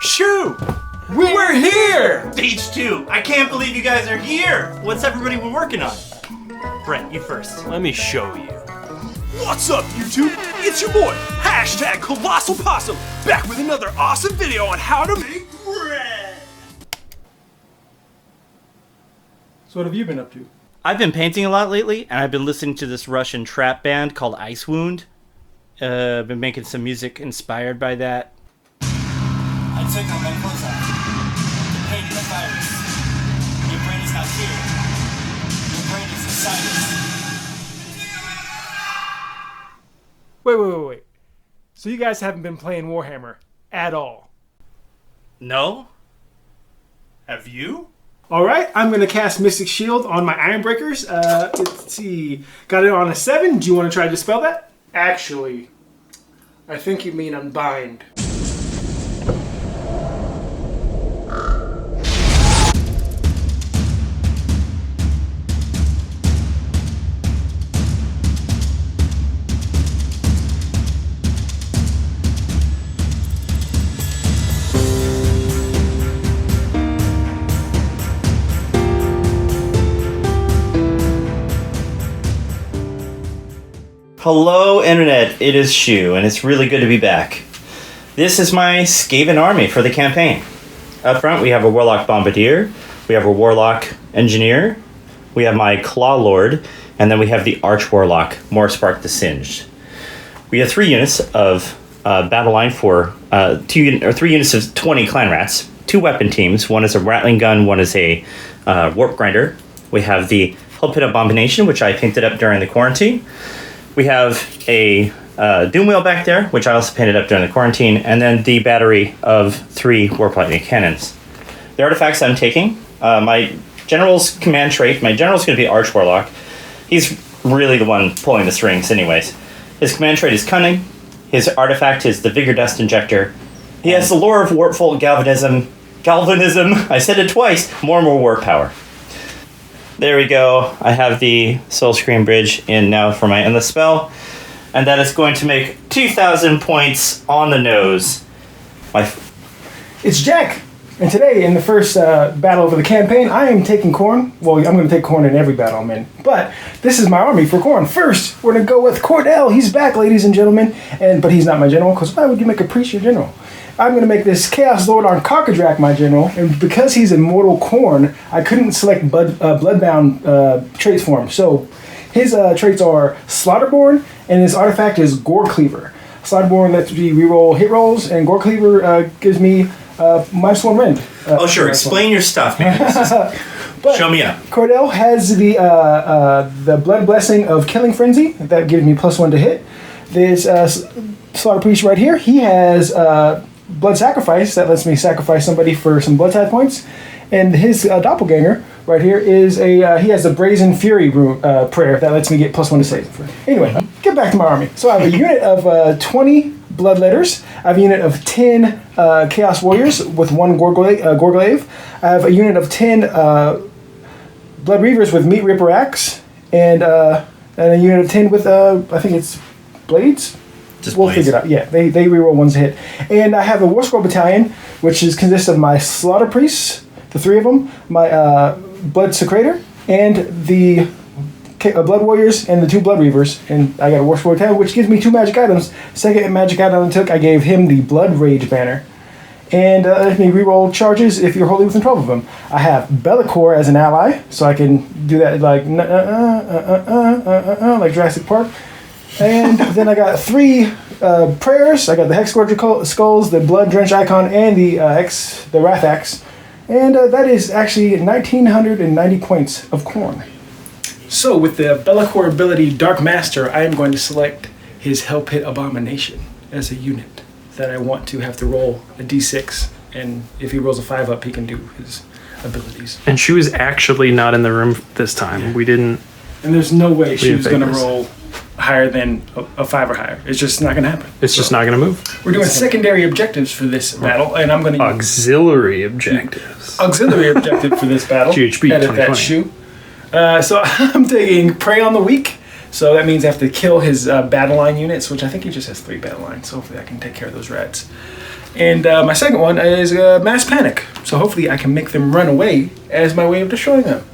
Shoo! We're here! Stage 2. I can't believe you guys are here. What's everybody been working on? Brent, you first. Let me show you. What's up, YouTube? It's your boy, hashtag Colossal Possum, back with another awesome video on how to make bread. So what have you been up to? I've been painting a lot lately, and I've been listening to this Russian trap band called Ice Wound. Been making some music inspired by that. I took all my clothes off. The pain is a virus. Your brain is not here. Your brain is inside us. Wait. So you guys haven't been playing Warhammer at all? No? Have you? Alright, I'm going to cast Mystic Shield on my Ironbreakers. Let's see. Got it on a 7. Do you want to try to dispel that? Actually, I think you mean Unbind. Hello, Internet. It is Shu, and it's really good to be back. This is my Skaven army for the campaign. Up front, we have a Warlock Bombardier, we have a Warlock Engineer, we have my Claw Lord, and then we have the Arch Warlock, Morspark the Singed. We have 3 units of battle line for 3 units of 20 Clanrats, 2 weapon teams. One is a Rattling Gun, one is a Warp Grinder. We have the Hell Pit Abomination, which I painted up during the quarantine. We have a Doom Wheel back there, which I also painted up during the quarantine, and then the battery of 3 Warp Lightning Cannons. The artifacts I'm taking, my General's command trait, my General's going to be Arch Warlock. He's really the one pulling the strings anyways. His command trait is Cunning. His artifact is the Vigor Dust Injector. He has the lore of Warpful Galvanism, I said it twice, more and more warp power. There we go. I have the Soul Scream Bridge in now for my Endless Spell. And that is going to make 2,000 points on the nose. It's Jack! And today, in the first battle of the campaign, I am taking Khorne. Well, I'm going to take Khorne in every battle I'm in. But this is my army for Khorne. First, we're going to go with Cordell. He's back, ladies and gentlemen. But he's not my general, because why would you make a priest your general? I'm going to make this Chaos Lord on Cockadrack my general, and because he's Immortal Khorne, I couldn't select Bloodbound traits for him. So his traits are Slaughterborn, and his artifact is Gore Cleaver. Slaughterborn lets me reroll hit rolls, and Gore Cleaver gives me -1 rend. Sure. Explain your stuff, man. Show me up. Cordell has the Blood Blessing of Killing Frenzy. That gives me +1 to hit. There's Slaughter Priest right here. He has Blood Sacrifice, that lets me sacrifice somebody for some blood tithe points. And his doppelganger right here is he has the Brazen Fury prayer that lets me get +1 to save. Anyway, get back to my army. So I have a unit of 20 Bloodletters. I have a unit of 10 Chaos Warriors with 1 Gorglaive. I have a unit of 10 Blood Reavers with Meat Ripper Axe. And a unit of 10 with, I think it's Blades? We'll figure it out. Yeah, they reroll 1s to hit. And I have a War Scroll Battalion, which consists of my Slaughter Priests, the 3 of them, my Blood Secrator, and the Blood Warriors, and the 2 Blood Reavers. And I got a War Scroll Battalion, which gives me 2 magic items. Second magic item I took, I gave him the Blood Rage Banner. And let me reroll charges if you're wholly within 12 of them. I have Be'lakor as an ally, so I can do that like Jurassic Park. And then I got 3 prayers. I got the Hex Scourge Skulls, the Blood Drench Icon, and the Wrath Axe. And that is actually 1,990 points of Khorne. So with the Be'lakor ability Dark Master, I am going to select his Hell Pit Abomination as a unit that I want to have to roll a d6. And if he rolls a 5 up, he can do his abilities. And she was actually not in the room this time. Yeah. We didn't... And there's no way she was going to roll higher than a 5 or higher. It's just not going to happen. It's just not going to move. We're doing secondary objectives for this battle, and I'm going to auxiliary objectives. Auxiliary objective for this battle. GHB Edit that shoe. So I'm taking Prey on the Weak. So that means I have to kill his battle line units, which I think he just has 3 battle lines. So hopefully I can take care of those rats. And my second one is Mass Panic. So hopefully I can make them run away as my way of destroying them.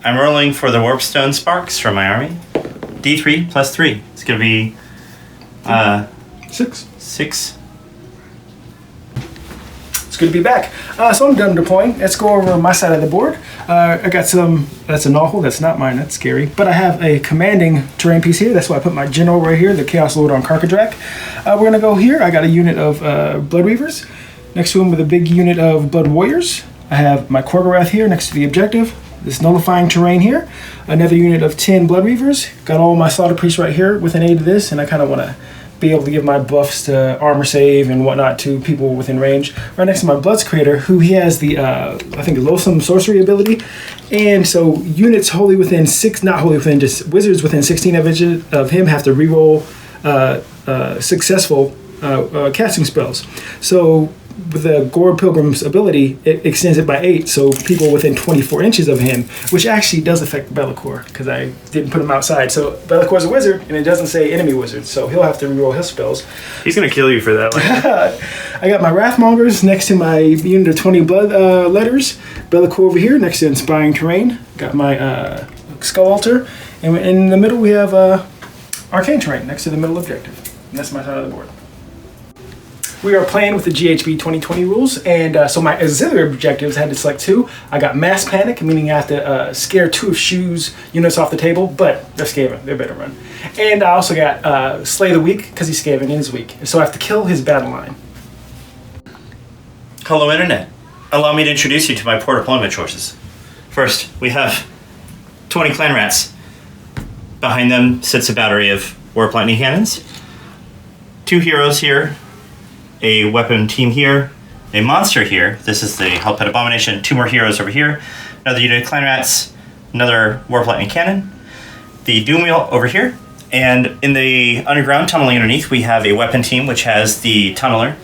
I'm rolling for the Warpstone Sparks from my army. D3 plus 3. It's going to be 6. It's good to be back. So I'm done deploying. Let's go over my side of the board. I got some, that's a Novel, that's not mine, that's scary. But I have a commanding terrain piece here. That's why I put my general right here, the Chaos Lord on Karkadrak. We're going to go here. I got a unit of Blood Reavers. Next to him with a big unit of Blood Warriors. I have my Korgorath here next to the objective. This nullifying terrain here. Another unit of 10 Blood Reavers. Got all my Slaughter Priests right here with an aid to this, and I kind of want to be able to give my buffs to armor save and whatnot to people within range. Right next to my Bloods Creator, who he has the, I think, Loathsome Sorcery ability. And so units wholly within not wholly within, just wizards within 16 inches of him have to reroll successful casting spells. So with the Gore Pilgrim's ability, it extends it by 8, so people within 24 inches of him, which actually does affect Be'lakor, because I didn't put him outside. So Be'lakor's a wizard, and it doesn't say enemy wizard, so he'll have to reroll his spells. He's gonna kill you for that. I got my Wrathmongers next to my unit of 20 blood letters. Be'lakor over here next to Inspiring Terrain. Got my Skull Altar, and in the middle we have Arcane Terrain next to the middle objective. And that's my side of the board. We are playing with the GHB 2020 rules, and so my auxiliary objectives had to select 2. I got Mass Panic, meaning I have to scare 2 of Shu's units off the table, but they're Skaven, they better run. And I also got Slay the Weak, because he's Skaven and he's weak, so I have to kill his battle line. Hello, Internet. Allow me to introduce you to my poor deployment choices. First, we have 20 Clanrats. Behind them sits a battery of Warp Lightning Cannons. 2 heroes here. A weapon team here, a monster here. This is the Hellpit Abomination. 2 more heroes over here. Another unit of Clanrats, another Warp Lightning Cannon. The Doom Wheel over here. And in the underground, tunneling underneath, we have a weapon team which has the Tunneler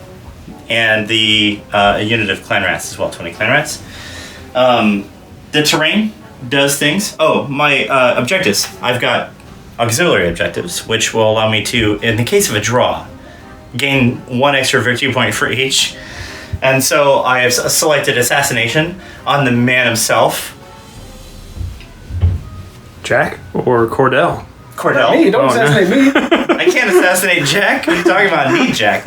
and the a unit of Clanrats as well, 20 Clanrats. The terrain does things. Oh, my objectives. I've got auxiliary objectives, which will allow me to, in the case of a draw, gain 1 extra victory point for each. And so I have selected Assassination on the man himself. Jack or Cordell? Cordell. Me, don't assassinate me. I can't assassinate Jack. What are you talking about? Me, Jack.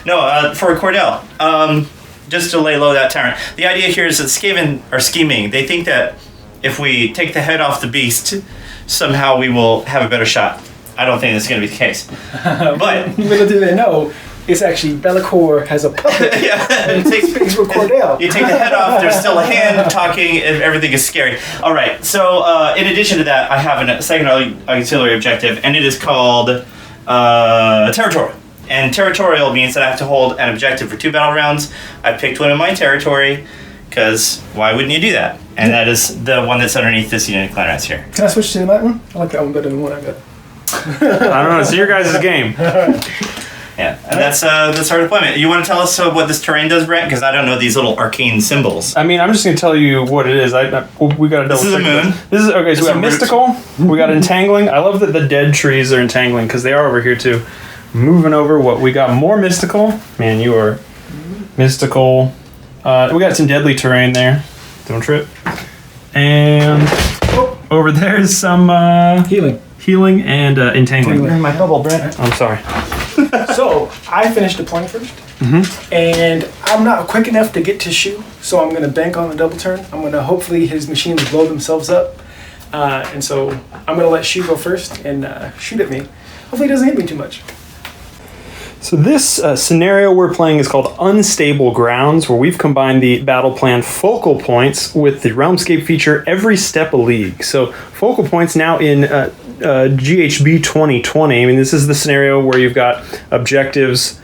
No, for Cordell. Just to lay low that tyrant. The idea here is that Skaven are scheming. They think that if we take the head off the beast, somehow we will have a better shot. I don't think that's going to be the case. But little do they know, it's actually Be'lakor has a puppet. yeah, And it takes things with Cordell. you take the head off, there's still a hand talking, and everything is scary. All right, so in addition to that, I have a second auxiliary objective, and it is called Territorial. And Territorial means that I have to hold an objective for 2 battle rounds. I picked one in my territory, because why wouldn't you do that? And that is the one that's underneath this unit of Clanrats here. Can I switch to that one? I like that one better than the one I got. I don't know. It's your guys' game. Yeah, and that's our deployment. You want to tell us what this terrain does, Brent? Because I don't know these little arcane symbols. I mean, I'm just gonna tell you what it is. We got to double. This is a check moon. This is okay. So It's we a got root. mystical. We got entangling. I love that the dead trees are entangling because they are over here too. Moving over, what we got more mystical. Man, you are mystical. We got some deadly terrain there. Don't trip. And over there is some healing and entangling. You're in my bubble, Brent. I'm sorry. So I finished deploying first, and I'm not quick enough to get to Shu, so I'm going to bank on the double turn. I'm going to hopefully his machines blow themselves up, and so I'm going to let Shu go first and shoot at me. Hopefully he doesn't hit me too much. So this scenario we're playing is called Unstable Grounds, where we've combined the battle plan focal points with the Realmscape feature Every Step a League. So focal points now in GHB 2020. I mean, this is the scenario where you've got objectives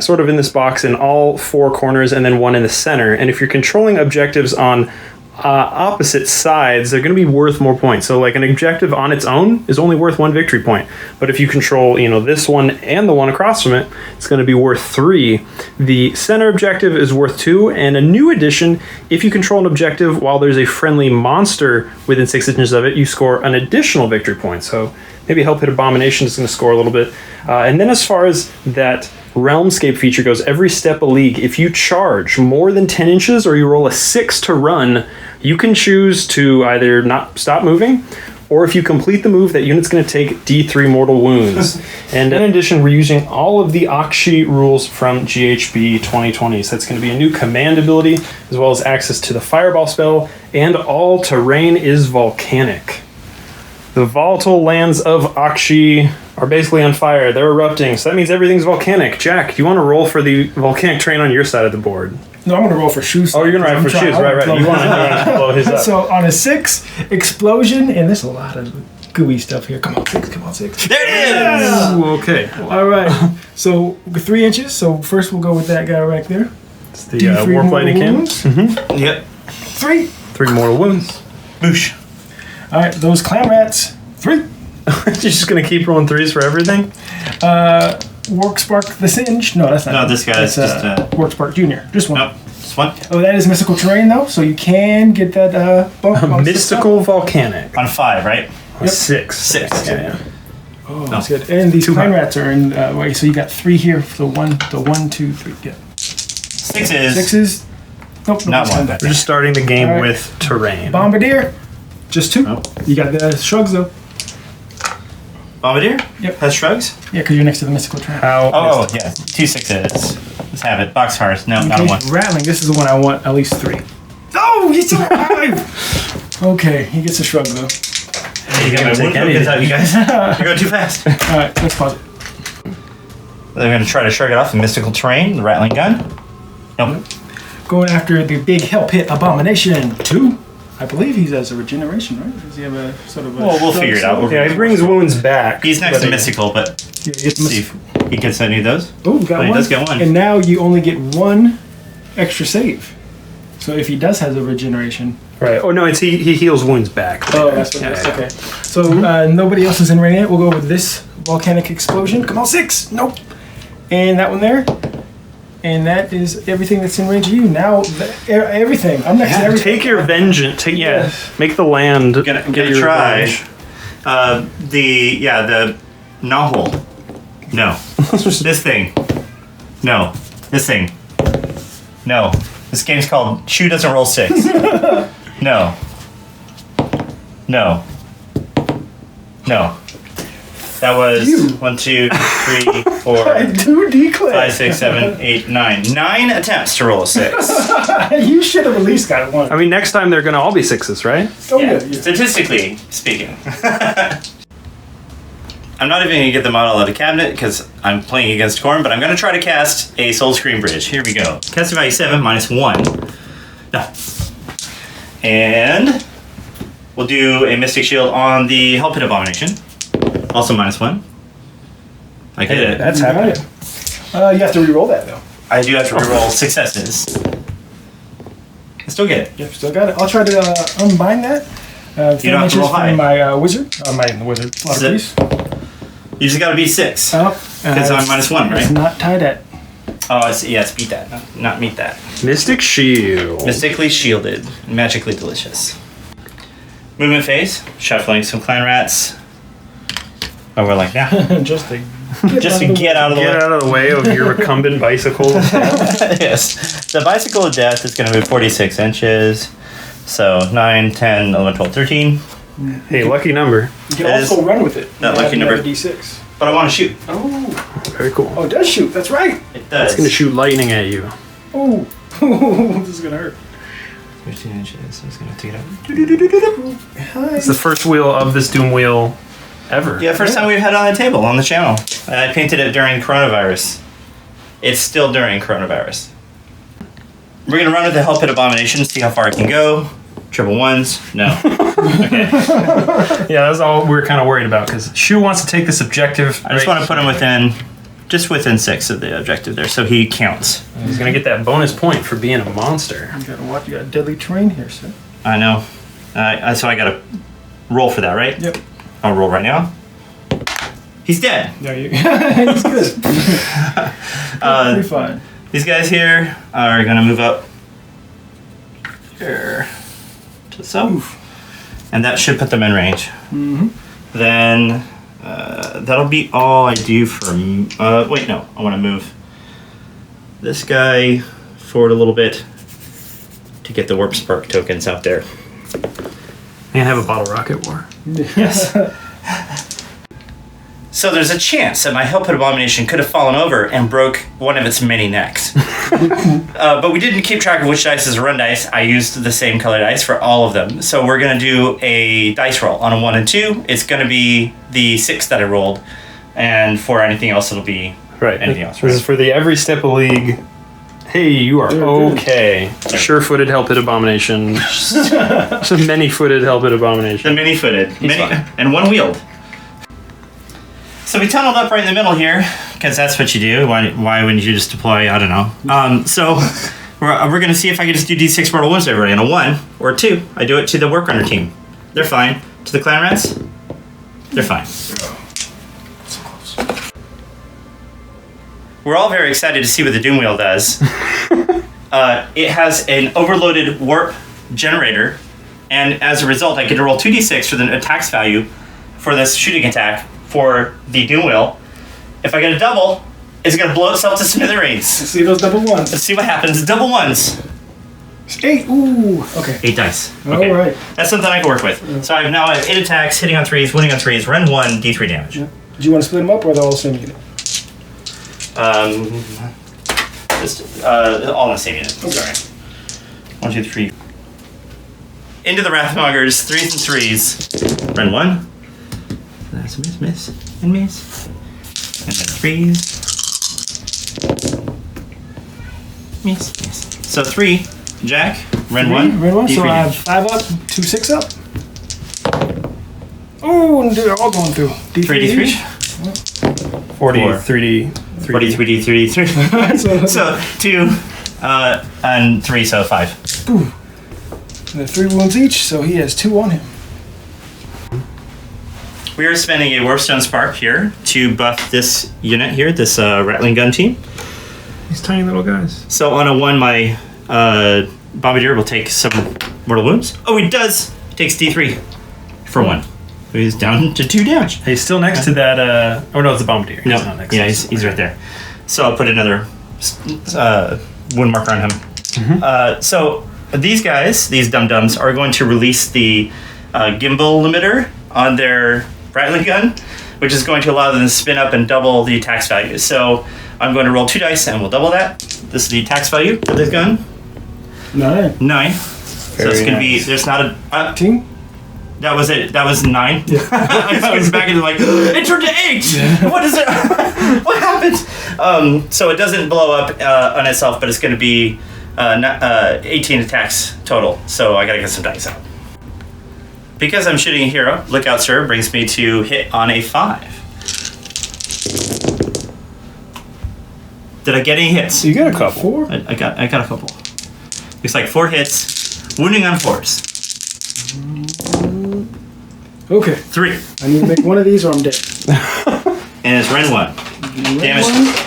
sort of in this box in all 4 corners and then 1 in the center. And if you're controlling objectives on opposite sides, they're going to be worth more points. So like an objective on its own is only worth 1 victory point. But if you control, this one and the one across from it, it's going to be worth 3. The center objective is worth 2. And a new addition, if you control an objective while there's a friendly monster within 6 inches of it, you score an additional victory point. So maybe Hellpit Abomination is going to score a little bit. And then as far as that Realmscape feature goes every step a league. If you charge more than 10 inches or you roll a 6 to run, you can choose to either not stop moving, or if you complete the move, that unit's going to take D3 mortal wounds. And in addition, we're using all of the Akshi rules from GHB 2020. So that's going to be a new command ability, as well as access to the fireball spell, and all terrain is volcanic. The volatile lands of Akshi are basically on fire. They're erupting, so that means everything's volcanic. Jack, do you want to roll for the volcanic terrain on your side of the board? No, I'm going to roll for shoes. Oh, you're going to roll for shoes, right. You want to blow his up. So on a 6, explosion, and there's a lot of gooey stuff here. Come on, 6. There it is! Ooh, okay. All right. So 3 inches. So first we'll go with that guy right there. It's the Warp Lightning Cannon. Yep. 3. 3 mortal wounds. Boosh. All right, those Clanrats. 3. You're just going to keep rolling 3s for everything? Work Spark the Singe. No, that's not. No, this guy's just Work Spark Junior. Just one. Nope. Just one. Oh, that is mystical terrain though, so you can get that bump. on Mystical volcanic. On 5, right? Yep. 6. 6. Yeah. Oh, that's good. And these Clanrats are in way, so you got 3 here. So 1, 2, 3. Yeah. 6s. 6s. Nope. Not one. We're just starting the game All right. with terrain. Bombardier. Just 2. Oh. You got the shrugs though. Bombardier? Yep. Has shrugs? Yeah, because you're next to the mystical terrain. How? Oh, yeah. 2 6s. Let's have it. Boxcars. No, not a 1. Rattling. This is the one I want at least 3. Oh, he's still alive. Okay, he gets a shrug though. You gotta take anything. out, you guys. You're going too fast. All right, let's pause it. They're going to try to shrug it off the mystical terrain, the rattling gun. Nope. Going after the big hell pit abomination 2. I believe he has a regeneration, right? Does he have a sort of a... Well, we'll figure it out. Yeah, he brings wounds back. He's next to mystical, but Yeah, let's see if he gets any of those. Oh, got But one. he does get one. And now you only get 1 extra save. So if he does have a regeneration... Right. Oh, no, it's he heals wounds back. Oh, that's what it is. Yeah. Okay. So nobody else is in range yet. We'll go with this volcanic explosion. Come on, 6. Nope. And that one there. And that is everything that's in range of you. Now, everything. I'm next to everything. Take your vengeance. Make the land. Gonna get your try. revenge. The novel. No. This thing. No. This thing. No. This game's called Shoe Doesn't Roll 6. No. No. No. That was You. 1, 2, 3, 4, I do declare. 5, 6, 7, 8, 9. 9 attempts to roll a 6. You should have at least got 1. I mean, next time they're going to all be 6s, right? Oh, Yeah, yeah. statistically speaking. I'm not even going to get the model out of the cabinet because I'm playing against Khorne, but I'm going to try to cast a Soul Scream Bridge. Here we go. Casting value 7, -1. No. And we'll do a Mystic Shield on the Hell Pit Abomination. Also -1. I get it. That's You got happening. it. You have to re-roll that, though. I do have to reroll successes. I still get it. Yep, still got it. I'll try to unbind that. You don't have to roll high. From my wizard. My wizard. Slaughter Is it? priest. You just got to be 6. Oh, Because I'm -1, It's right? not tied at. Oh, it's beat that. Not meet that. Mystic Shield. Mystically shielded, magically delicious. Movement phase, shuffling some Clanrats. Oh, we're like, now. Just to Just to get out of the Get way. out of the way of your recumbent bicycle. Yes. The bicycle of death is going to move 46 inches. So 9, 10, 11, 12, 13. Hey, lucky number. You can That also is run with it. that You lucky have number. another D6. But I want to shoot. Oh. Very cool. Oh, it does shoot. That's right. It does. It's going to shoot lightning at you. Oh. This is going to hurt. 15 inches. So it's going to take it out. It's the first wheel of this Doom wheel ever. Yeah, first time we've had it on the table on the channel. I painted it during coronavirus. It's still during coronavirus. We're going to run with the Hell Pit Abomination, see how far it can go. Triple 1s? No. Okay. Yeah, that's all we're kind of worried about because Shu wants to take this objective. I just want to put him within 6 of the objective there, so he counts. He's going to get that bonus point for being a monster. You got to watch. You got deadly terrain here, sir. I know. So I got to roll for that, right? Yep. I'll roll right now. He's dead. There you go. He's good. Pretty fine. These guys here are going to move up here to the south. And that should put them in range. Mm-hmm. Then that'll be all I do for... wait, no. I want to move this guy forward a little bit to get the warp spark tokens out there. And have a bottle rocket war. Yes. So there's a chance that my Hellpit Abomination could have fallen over and broke one of its many necks. But we didn't keep track of which dice is a run dice. I used the same color dice for all of them. So we're going to do a dice roll. On a 1 and 2, it's going to be the 6 that I rolled. And for anything else, it'll be anything else. Right? This is for the every step of league. Hey, you are okay. Sure-footed Hellpit Abomination. Some many-footed Hellpit Abomination. The many-footed. And one-wheeled. So we tunneled up right in the middle here, because that's what you do. Why wouldn't you just deploy? I don't know. So we're going to see if I can just do D6 mortal wounds to everybody. On a 1 or 2, I do it to the work runner team. They're fine. To the Clanrats, they're fine. So close. We're all very excited to see what the Doom Wheel does. It has an overloaded warp generator, and as a result, I get to roll 2d6 for the attacks value for this shooting attack for the Doom Wheel. If I get a double, it's going to blow itself to smithereens. Let's see those double ones. Let's see what happens. Double ones. 8. Ooh. Okay. 8 dice. Okay. All right. That's something I can work with. Yeah. So I have 8 attacks, hitting on 3s, winning on 3s, run 1, d3 damage. Yeah. Do you want to split them up, or are they all the same unit? All in the same unit. Okay. 1, 2, 3. Into the Wrathmongers, 3s and 3s. Run 1. That's a miss, and miss. And then 3s. Miss. So 3, Jack. Run 1. Run 1. D3 So I have damage. 5 up, 2 6 up. Oh, and they're all going through. D3 3d3. 40, 4. 3D. 3d3. So 2 and 3, so 5. Boom. And then 3 wounds each, so he has 2 on him. We are spending a Warpstone Spark here to buff this unit here, this Rattling Gun team. These tiny little guys. So on a 1, my Bombardier will take some mortal wounds. Oh, he does! He takes D3 for 1. So he's down to 2 damage. Hey, still next to that, oh no, it's a Bombardier. No, He's not next yeah, to he's right there. So I'll put another wound marker on him. Mm-hmm. So these guys, these dum-dums, are going to release the gimbal limiter on their Rattling Gun, which is going to allow them to spin up and double the attacks value. So I'm going to roll 2 dice and we'll double that. This is the attacks value of this gun. 9. 9. So it's going to be, there's not a... 18? That was it. That was 9. Yeah. I was back and like, it turned to 8! Yeah. What is it? What happened? So it doesn't blow up on itself, but it's going to be 18 attacks total. So I got to get some dice out. Because I'm shooting a hero, Lookout Sir brings me to hit on a 5. Did I get any hits? You got a couple. 4? I got a couple. Looks like 4 hits, wounding on 4s. Okay. 3. I need to make one of these or I'm dead. And it's Ren 1. Damage.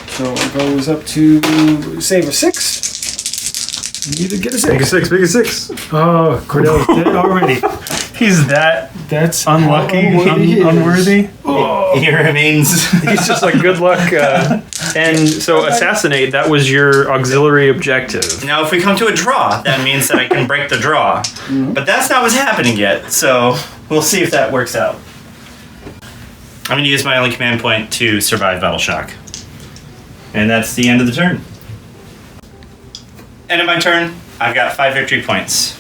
So it goes up to save a 6. You need to get a 6. Big a 6, big a 6. Oh, Cordell's dead already. He's that That's unlucky, unworthy. Oh. He remains. He's just like, good luck. And so assassinate, that was your auxiliary objective. Now, if we come to a draw, that means that I can break the draw. Mm-hmm. But that's not what's happening yet, so we'll see if that works out. I'm going to use my only command point to survive Battle Shock. And that's the end of the turn. End of my turn, I've got 5 victory points.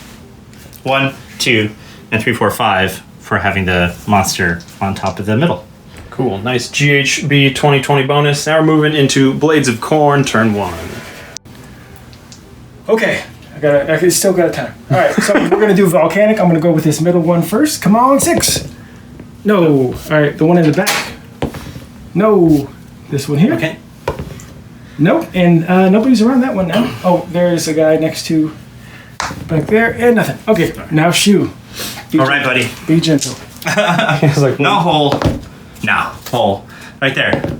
1, 2, and 3, 4, 5 for having the monster on top of the middle. Cool, nice GHB 2020 bonus. Now we're moving into Blades of Khorne, turn 1. Okay. I still got time. All right, so we're going to do Volcanic. I'm going to go with this middle one first. Come on, 6. No. All right, the one in the back. No. This one here. Okay. Nope, and nobody's around that one now. Oh, there's a guy next to back there, and nothing. Okay, now Shoe. All right, buddy. Be gentle. He's like, No hole. No, hole. Right there.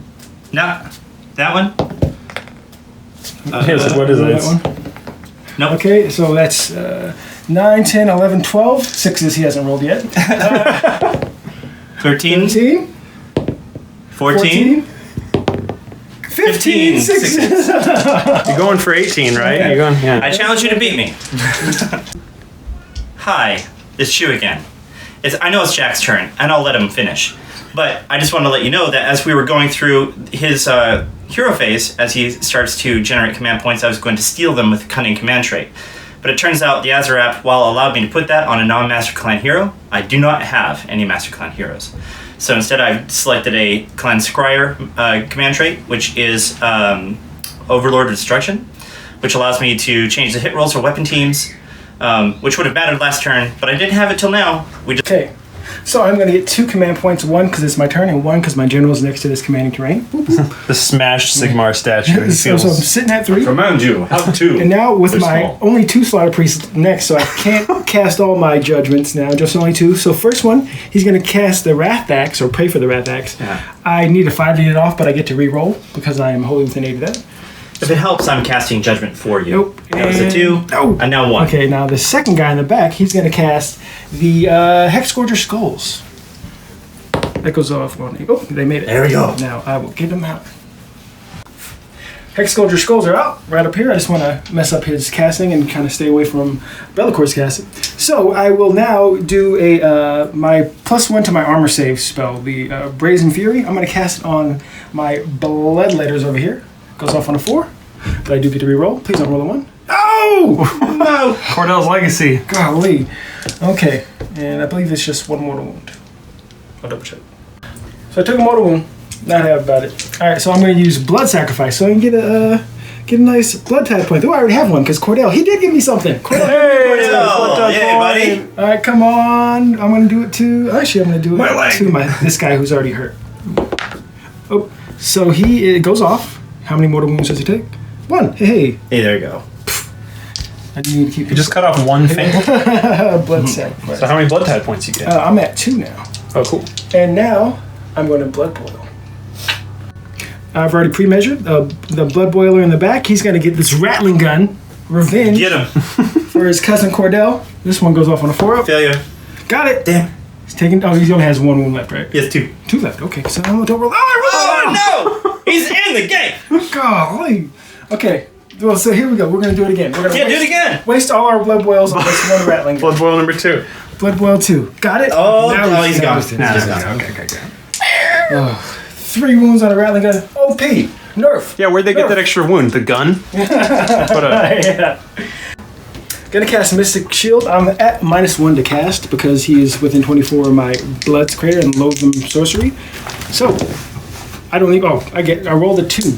No. That one? what is it? That one? Nope. Okay, so that's 9, 10, 11, 12. 6s he hasn't rolled yet. 13. 13. 14. 15 sixes. You're going for 18, right? Yeah. You're going, yeah. I challenge you to beat me. Hi, it's Shu again. I know it's Jack's turn, and I'll let him finish. But I just want to let you know that as we were going through his hero phase, as he starts to generate command points, I was going to steal them with Cunning Command Trait. But it turns out the Azarap, while allowed me to put that on a non-Master Clan hero, I do not have any Master Clan heroes. So instead I've selected a Clan Scryer command trait, which is Overlord of Destruction, which allows me to change the hit rolls for weapon teams, which would have mattered last turn, but I didn't have it till now. Okay, so I'm going to get 2 command points, 1 because it's my turn, and 1 because my general is next to this commanding terrain. Boop, boop. The smashed Sigmar statue. He So I'm feels sitting at 3. Remind you, how to. And now with They're my small. only 2 slaughter priests next, so I can't cast all my judgments now, just only 2. So first one, he's going to cast the Wrath Axe, or pray for the Wrath Axe. Yeah. I need a 5 to get it off, but I get to re-roll because I am wholly within 8 of that. If it helps, I'm casting Judgment for you. Nope. That was a 2, No. and now 1. Okay, now the second guy in the back, he's going to cast the Hexscourger Skulls. That goes off on. Oh, they made it. There we go. Now I will get them out. Hexscourger Skulls are out right up here. I just want to mess up his casting and kind of stay away from Bellacor's casting. So I will now do a my +1 to my armor save spell, the Brazen Fury. I'm going to cast it on my Bloodletters over here. Goes off on a 4, but I do get to reroll. Please don't roll a 1. Oh! No! Cordell's Legacy. Golly. Okay, and I believe it's just 1 mortal wound. I'll double check. So I took a mortal wound. Not happy about it. All right, so I'm going to use Blood Sacrifice, so I can get a nice blood tide point. Oh, I already have one because Cordell, he did give me something. Cordell, Oh, yay, buddy! all right, come on. I'm going to do it to. Actually, I'm going to do it to this guy who's already hurt. Oh, so it goes off. How many mortal wounds does he take? 1. Hey. Hey, there you go. I do need to keep You just cut off 1 finger. blood sacrifice. So how many blood tide points you get? I'm at 2 now. Oh, cool. And now I'm going to blood boil. I've already pre-measured the blood boiler in the back. He's going to get this rattling gun, revenge, Get him. for his cousin Cordell. This one goes off on a 4. Failure. Got it. Damn. He's taking. Oh, he only has 1 wound left, right? He has 2. 2 left. Okay, so I don't roll. Oh, no! He's in the game! Golly. Okay. Well, so here we go. We're going to do it again. We're gonna Yeah, do it again! Waste all our blood boils on this one rattling gun. Blood boil number 2. Blood boil 2. Got it. Oh, Now no, he's gone. he's Nah, he's he's gone. gone. Okay. 3 wounds on a rattling gun. OP. Nerf. Yeah, where'd they get that extra wound? The gun? Yeah. Gonna cast Mystic Shield. I'm at -1 to cast because he is within 24 of my Blood's Crater and Loathsome Sorcery. So I don't need. Oh, I rolled a 2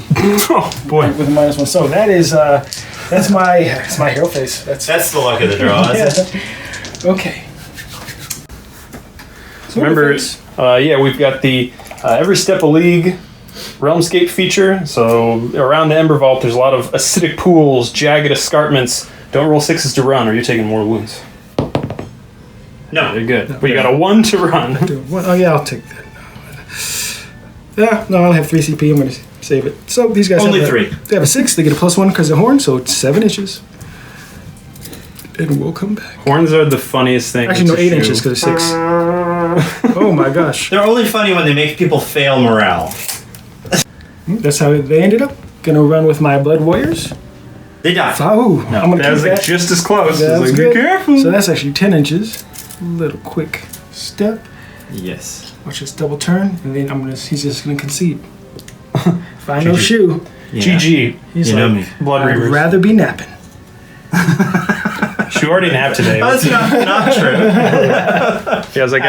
Oh, boy. with a -1. So that is that's my hero face. That's the luck of the draw, isn't it? Yeah. Okay. So Remember, we've got the Every Step a League Realmscape feature. So around the Ember Vault, there's a lot of acidic pools, jagged escarpments. Don't roll 6s to run or you're taking more wounds. No. You're good. But you got a 1 to run. Oh yeah, I'll take that. Yeah, no, I'll have 3 CP. I'm gonna save it. So these guys Only have a, 3. They have a 6. They get a +1 because of horn, so it's 7 inches. And we'll come back. Horns are the funniest thing. Actually, no, to 8 shoe. inches because of 6. Oh my gosh. They're only funny when they make people fail morale. That's how they ended up. Gonna run with my Blood Warriors. They die. Oh, I'm gonna That was keep like that. just as close. That It's was like, good. be careful. So that's actually 10 inches. Little quick step. Yes. Watch this double turn, and then he's just gonna concede. Find no GG. shoe. Yeah. GG. He's You know like, me. Blood I'd Reavers. rather be napping. She already napped today. That's not true. Yeah, I was like,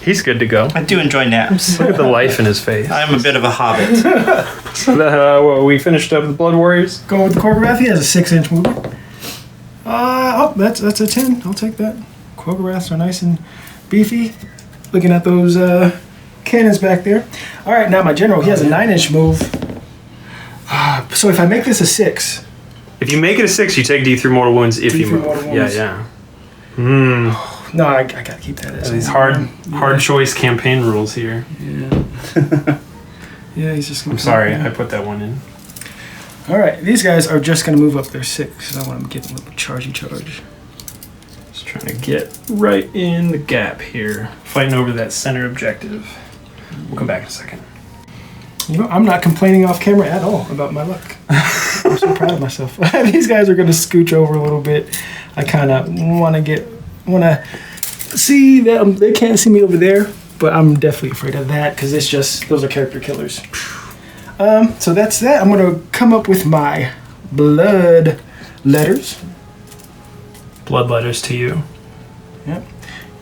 he's good to go. I do enjoy naps. Look at the life in his face. I'm a bit of a hobbit. So we finished up the Blood Warriors. Going with the Korgorath, he has a 6-inch movement. That's a 10. I'll take that. Korgoraths are nice and beefy. Looking at those cannons back there. All right, now my general, he has a 9-inch move. So if I make this a 6, If you make it a 6, you take D3 mortal wounds if you D3 move. mortal Yeah, wounds. yeah. no, I gotta keep that as These a hard choice campaign rules here. Yeah. Yeah, he's just gonna. I'm sorry, I put that one in. All right, these guys are just gonna move up their 6. I want them to get a little chargey charge. Just trying to get right in the gap here. Fighting over that center objective. We'll come back in a second. You know, I'm not complaining off camera at all about my luck. I'm so proud of myself. These guys are going to scooch over a little bit. I kind of want to see them. They can't see me over there, but I'm definitely afraid of that because it's just, those are character killers. So that's that. I'm going to come up with my blood letters. Blood letters to you. Yep.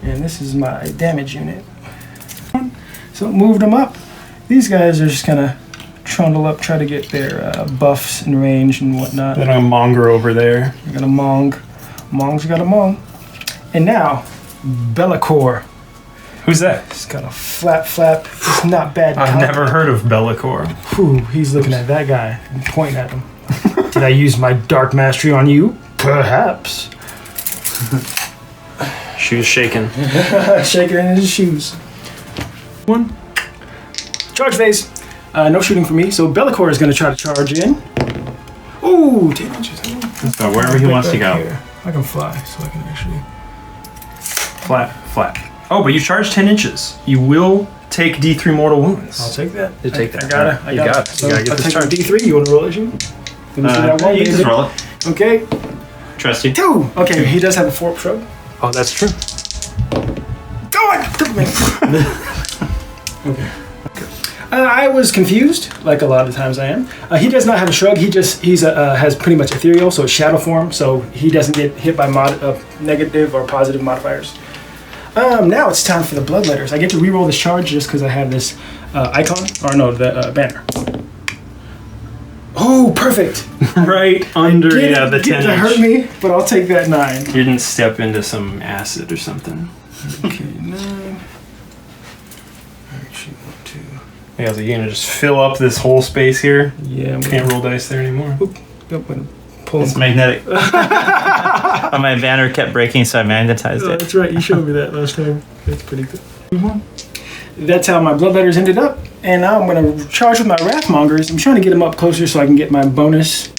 And this is my damage unit. So moved them up. These guys are just gonna trundle up, try to get their buffs and range and whatnot. Then a monger over there. We're gonna mong. Mong's got a mong. And now, Be'lakor. Who's that? He's got a flap. It's not bad. I've never heard of Be'lakor. Whew, he's looking at that guy and pointing at him. Did I use my dark mastery on you? Perhaps. Shoes shaking. Shaking in his shoes. One. Charge phase. No shooting for me, so Be'lakor is going to try to charge in. Ooh, 10 inches. So wherever he wants to go. Here. I can fly, so I can actually... Flat. Oh, but you charge 10 inches. You will take D3 mortal wounds. I'll take that. You take that. I got it. You got it. So You gotta get I'll this take charge. D3. You want to roll it, you? Let me see that one. You can just roll it. Okay. Trust you. 2. Okay, he does have a 4-up shrug. Oh, that's true. Go on! Okay. I was confused, like a lot of times I am. He does not have a shrug. He has pretty much ethereal, so it's shadow form, so he doesn't get hit by negative or positive modifiers. Now it's time for the blood letters. I get to reroll this charge just because I have this icon, or no, the banner. Oh, perfect! Right under, the 10 inch. inch. To hurt me, but I'll take that 9. You didn't step into some acid or something. Okay, 9. Actually, 2. Yeah, so you're gonna just fill up this whole space here. Yeah, I'm Can't roll dice there anymore. Yep, pull It's magnetic. Oh, my banner kept breaking, so I magnetized Oh, it. that's right. You showed me that last time. That's pretty good. That's how my blood letters ended up. And now I'm going to charge with my Wrathmongers. I'm trying to get them up closer so I can get my bonus.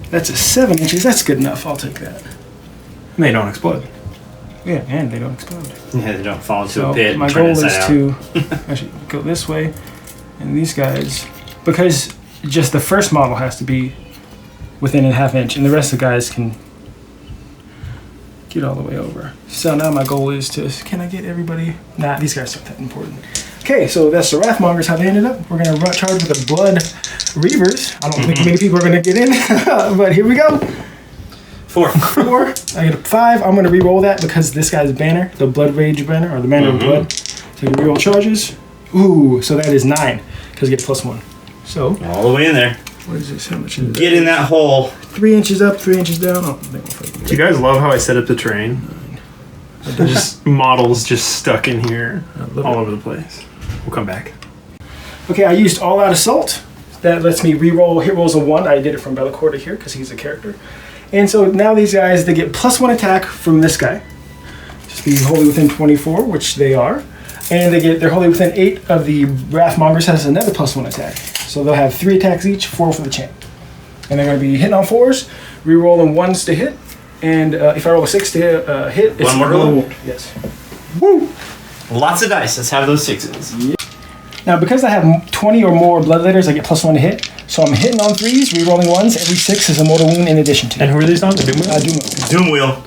That's a 7 inches. That's good enough. I'll take that. And they don't explode. Yeah, and they don't explode. Yeah, they don't fall into So a pit my and turn goal is inside out. to actually go this way. And these guys, because just the first model has to be within a ½ inch, and the rest of the guys can get all the way over. So now my goal is to, can I get everybody? Nah, these guys aren't that important. Okay, so that's the Wrathmongers, how they ended up. We're going to charge with the Blood Reavers. I don't think many people are going to get in, but here we go. 4. 4. I get a 5. I'm going to re-roll that because this guy's banner, the Blood Rage banner, or the Banner of Blood. So you re-roll charges. Ooh, so that is 9, because you get +1. So, All the way in there. what is this? How much is Get in that hole. 3 inches up, 3 inches down. Oh, they won't fight me. Do you guys love how I set up the terrain? There's just models just stuck in here all over the place. We'll come back. Okay, I used All Out Assault. That lets me re-roll. Hit rolls a 1. I did it from Be'lakor to here because he's a character. And so now these guys, they get +1 attack from this guy. Just be wholly within 24, which they are. And they're wholly within 8 of the Wrathmongers has another +1 attack. So they'll have 3 attacks each, 4 for the champ. And they're going to be hitting on 4s, re-rolling 1s to hit. And if I roll a 6 to hit, it's One more roll. wound. Yes. Woo! Lots of dice. Let's have those 6s. Now, because I have 20 or more blood letters, I get +1 to hit. So I'm hitting on 3s, re-rolling 1s. Every 6 is a mortal wound in addition to. And who are these on? The Doom Wheel? I do know. Doom Wheel.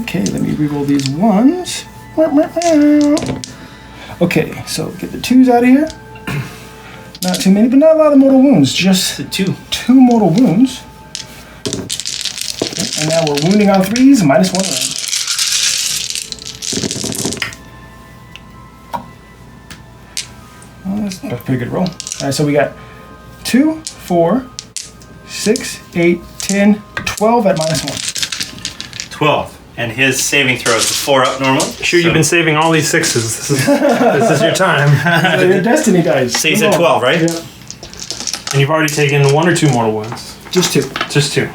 Okay, let me re-roll these 1s. Okay, so get the 2s out of here. Not too many, but not a lot of mortal wounds. Just 2. 2 mortal wounds. Okay, and now we're wounding on 3s, -1 range. Well, that's a pretty good roll. All right, so we got 2, 4, 6, 8, 10, 12 at -1. 12. And his saving throw is a 4 up normally. Sure, you've been saving all these 6s. This is your time. The Destiny dice. So you Come said on. 12, right? Yeah. And you've already taken 1 or 2 mortal wounds. Just 2. Just 2.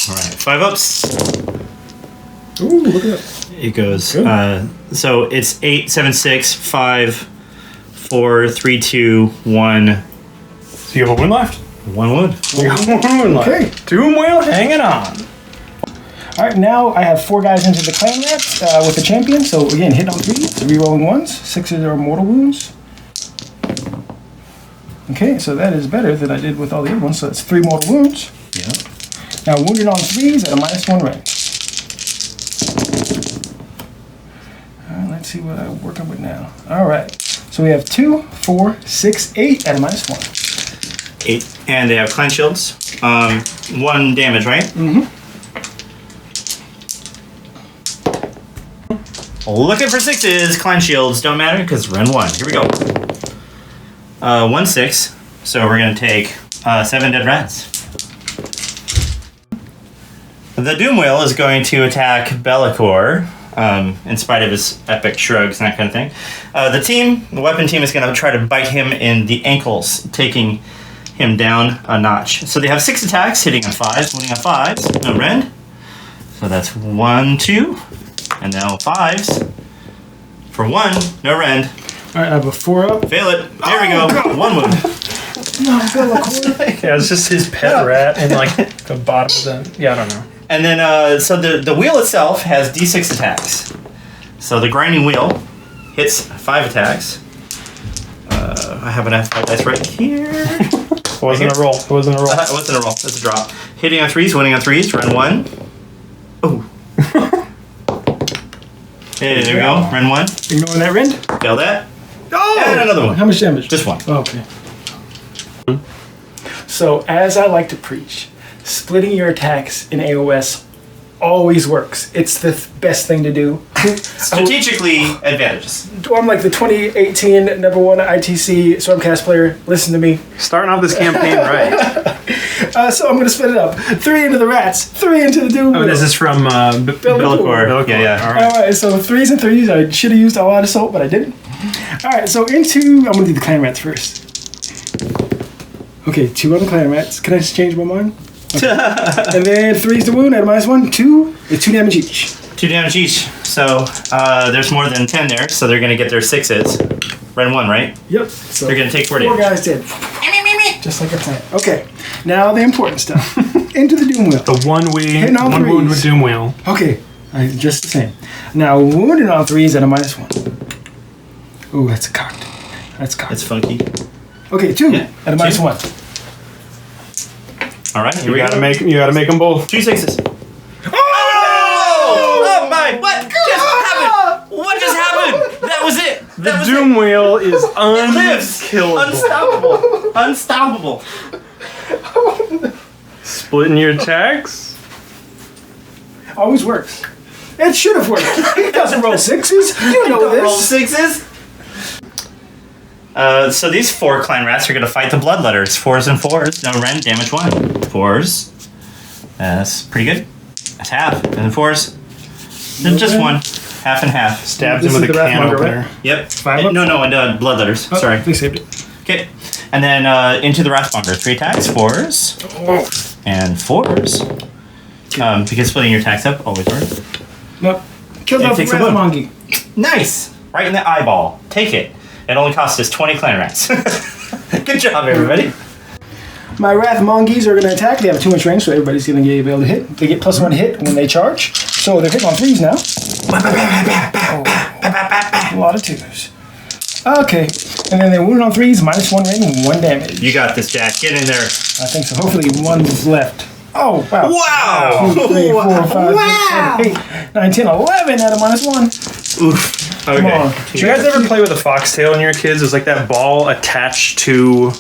All right. 5 ups. Ooh, look at that. It goes. Good. So it's 8, 7, 6, 5, 4, 3, 2, 1. So you have a wound left? 1 wound. You got 1 wound left. Okay. Doom Wheel hanging on. All right, now I have 4 guys into the Clanrats with the champion. So again, hit on 3s, re-rolling 1s. 6s are mortal wounds. Okay, so that is better than I did with all the other ones. So that's 3 mortal wounds. Yeah. Now wounded on 3s at a -1 rank. Let's see what I'm working with now. All right, so we have 2, 4, 6, 8 at a -1. 8. And they have clan shields. 1 damage, right? Mm-hmm. Looking for 6s. Clan shields don't matter because run 1. Here we go. 1, 6. So we're going to take 7 dead rats. The Doom Wheel is going to attack Be'lakor. In spite of his epic shrugs and that kind of thing. The weapon team is going to try to bite him in the ankles, taking him down a notch. So they have 6 attacks, hitting on 5s, winning on 5s, no rend. So that's 1, 2, and now 5s. For 1, no rend. All right, I have a 4 up. Fail it. There we go. God. 1 wound. No, Be'lakor. Yeah, it's just his pet rat and like the bottom of the. Yeah, I don't know. And then, so the wheel itself has d6 attacks. So the grinding wheel hits 5 attacks. I have an F5 dice right here. It wasn't a roll. It wasn't a roll. It wasn't a roll. It's a drop. Hitting on 3s, winning on 3s. Run 1. Oh. Okay, there we go. Run 1. Ignoring that rend. Fail that. Oh! And another one. How much damage? Just 1. Oh, okay. So, as I like to preach, splitting your attacks in AOS always works. It's the best thing to do. Strategically advantageous. I'm like the 2018 #1 ITC Stormcast player. Listen to me. Starting off this campaign right. So I'm going to split it up. 3 into the rats, 3 into the Doom. Oh, this is from Be'lakor. Yeah. All right. Alright, so 3s and 3s. I should have used a lot of salt, but I didn't. Alright, so I'm going to do the Clanrats first. Okay, 2 on the Clanrats. Can I just change my mind? Okay. And then 3's the wound at a -1. 2 is 2 damage each. 2 damage each. So there's more than 10 there, so they're going to get their 6s. Run 1, right? Yep. So They're going to take 4 4 damage. guys dead. Just like a plant. Okay, now the important stuff. Into the Doom Wheel. The one Hitting all one wound threes. with Doom Wheel. Okay, just the same. Now, wounded on 3s at a -1. Ooh, that's cocked. That's cocked. It's funky. Okay, 2 Yeah, at a 2. -1. All right, here You we gotta go. make them both. 2 6s. Oh my! What just happened? What just happened? That was it. The That was Doom Wheel is it. Lives. unkillable. Unstoppable. Unstoppable. Splitting your attacks. Always works. It should have worked. He doesn't roll 6s. You know Don't roll this. 6s. So these 4 clan rats are going to fight the bloodletters. 4s and 4s. No rend. Damage 1. 4s. That's pretty good. That's half. And then 4s. Then just 1. Half and half. Stabs This him with is a the can Wrathmonger, opener. right? Yep. 5 up? No, bloodletters. Oh, Sorry. They saved it. Okay. And then into the Wrathmonger. 3 attacks. 4s. And 4s. Because splitting your attacks up always works. Nope. Killed Yeah, off the takes a wound. Wrathmonger. Nice! Right in the eyeball. Take it. It only cost us 20 clan rats. Good job, everybody. My Wrathmongers are going to attack. They have a 2-inch range, so everybody's going to be able to hit. They get +1 hit when they charge. So they're hitting on 3s now. A lot of 2s. Okay. And then they're wounded on 3s, -1 rating, 1 damage. You got this, Jack. Get in there. I think so. Hopefully one's left. Oh, wow. Wow! 2, 3, 4, 5, 6, 7, 8, 9, 10, 11 at a -1. Oof. Okay. Come on. Did you guys ever play with a foxtail when you were kids? It was like that ball attached to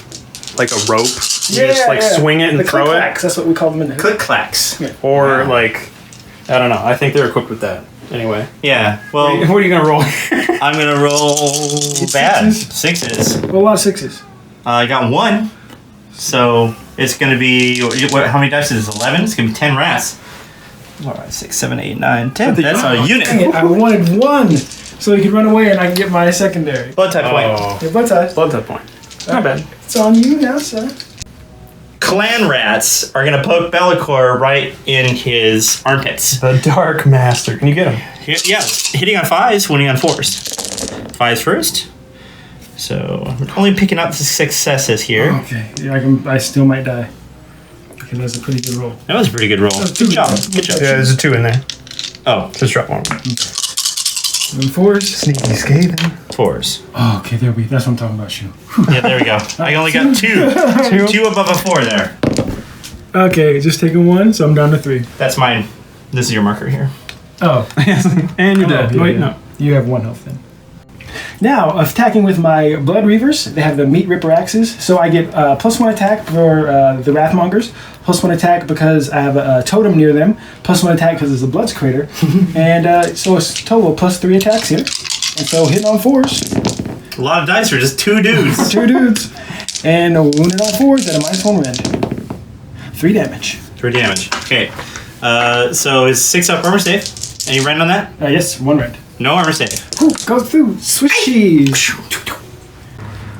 like a rope. You just like swing it and the throw it. click-clacks, that's what we call them in the Click clacks. Or like, I don't know. I think they're equipped with that. Anyway. Yeah. Well, What are you going to roll? I'm going to roll bad. 6s. Well, a lot of 6s. I got 1. So it's going to be, how many dice is this? 11? It's going to be 10 rats. All right, 6, 7, 8, 9, 10. That's a Dang unit. it, I wanted 1 so he could run away and I can get my secondary. Blood type point. Yeah, blood ties. Blood type point. Not bad. It's on you now, sir. Clan rats are going to poke Be'lakor right in his armpits. The Dark Master. Can you get him? Yeah, hitting on 5s, winning on 4s. 5s first. So I'm only picking up the successes here. Okay, yeah, I still might die. because that's a pretty good roll. That was a pretty good roll. two Good job. good. Good job. Yeah, there's a 2 in there. Oh, Just drop one. And 4s. Sneaky Skaven. 4s. Oh, okay, there we. That's what I'm talking about. Shoe. Yeah, there we go. I only got 2. 2 above a 4 there. Okay, just taking 1, so I'm down to 3. That's mine. This is your marker here. Oh, And you're dead. yeah, Wait, yeah. no. You have 1 health then. Now, attacking with my Blood Reavers, they have the Meat Ripper axes, so I get +1 attack for the Wrathmongers, +1 attack because I have a totem near them, +1 attack because it's a Blood's Crater, and so it's total +3 attacks here. And so hitting on 4s, A lot of dice for just 2 dudes. 2 dudes, and wounded on 4s at a -1 rend. 3 damage. 3 damage. Okay. So is 6 up armor save? Any rend on that? Yes, 1 rend. No armor save. Ooh, go through, swishies.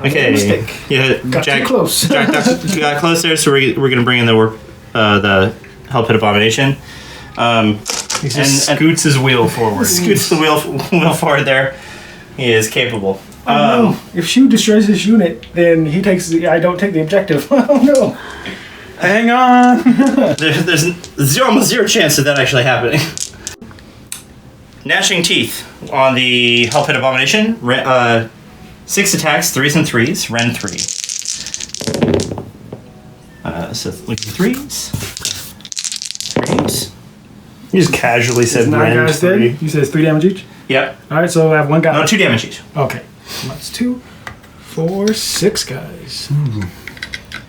Okay. Mistake. Yeah, Got too close. Jack got close there, so we're gonna bring in the Hell Pit Abomination. He just scoots his wheel forward. Scoots the wheel forward there. He is capable. Oh no! If Shu destroys this unit, then he takes. I don't take the objective. Oh no! Hang on. There's almost 0 chance of that actually happening. Gnashing Teeth on the Hell Pit Abomination. 6 attacks, 3s and 3s. Rend 3. So look at 3s. 3s. You just casually said 9 rend guys 3. dead. You said it's 3 damage each. Yep. All right, so I have 1 guy. No, 2 damage each. Okay, that's 2, 4, 6 guys.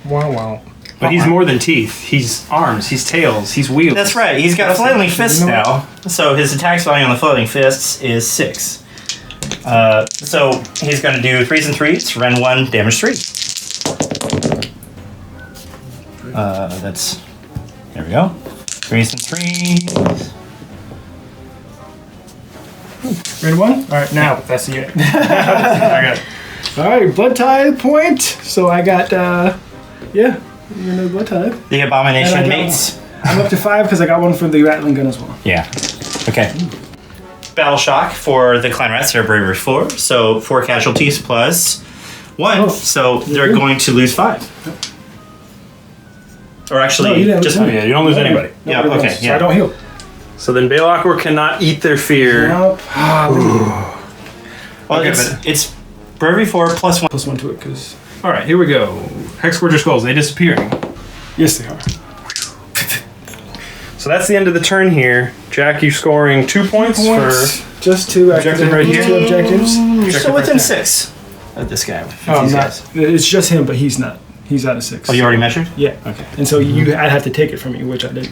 Wow. But he's more than teeth. He's arms. He's tails. He's wheels. That's right. He's got flailing fists now. So his attacks value on the flailing fists is 6. So he's going to do 3s and 3s. Rend 1, damage 3. That's... There we go. 3s and 3s. Rend 1. All right, now that's the unit. I got All right, blood tithe point. So I got yeah, you're another blood tithe. The Abomination And I got mates. I'm up to 5 because I got 1 from the Rattling Gun as well. Yeah. Okay. Battle Shock for the Clanrats. They're Bravery 4. So 4 casualties plus 1. Oh. So they're going to lose 5. Or actually, No, you didn't just... lose yeah, you don't lose anybody. Yeah, Nobody okay, else, yeah. So I don't heal. So then Balakor cannot eat their fear. Nope. Well, Okay, it's Bravery 4 plus 1. +1 to it because All right, here we go. Hexforger Skulls. They disappearing. yes, they are. So that's the end of the turn here. Jack, you're scoring 2 points for... Just 2 Objective right here. 2 objectives. You're still right within there. 6 of this guy. Oh, I'm These not. guys. It's just him, but he's not. He's out of 6. Oh, you already measured? Yeah. Okay. And so I'd have to take it from you, which I did.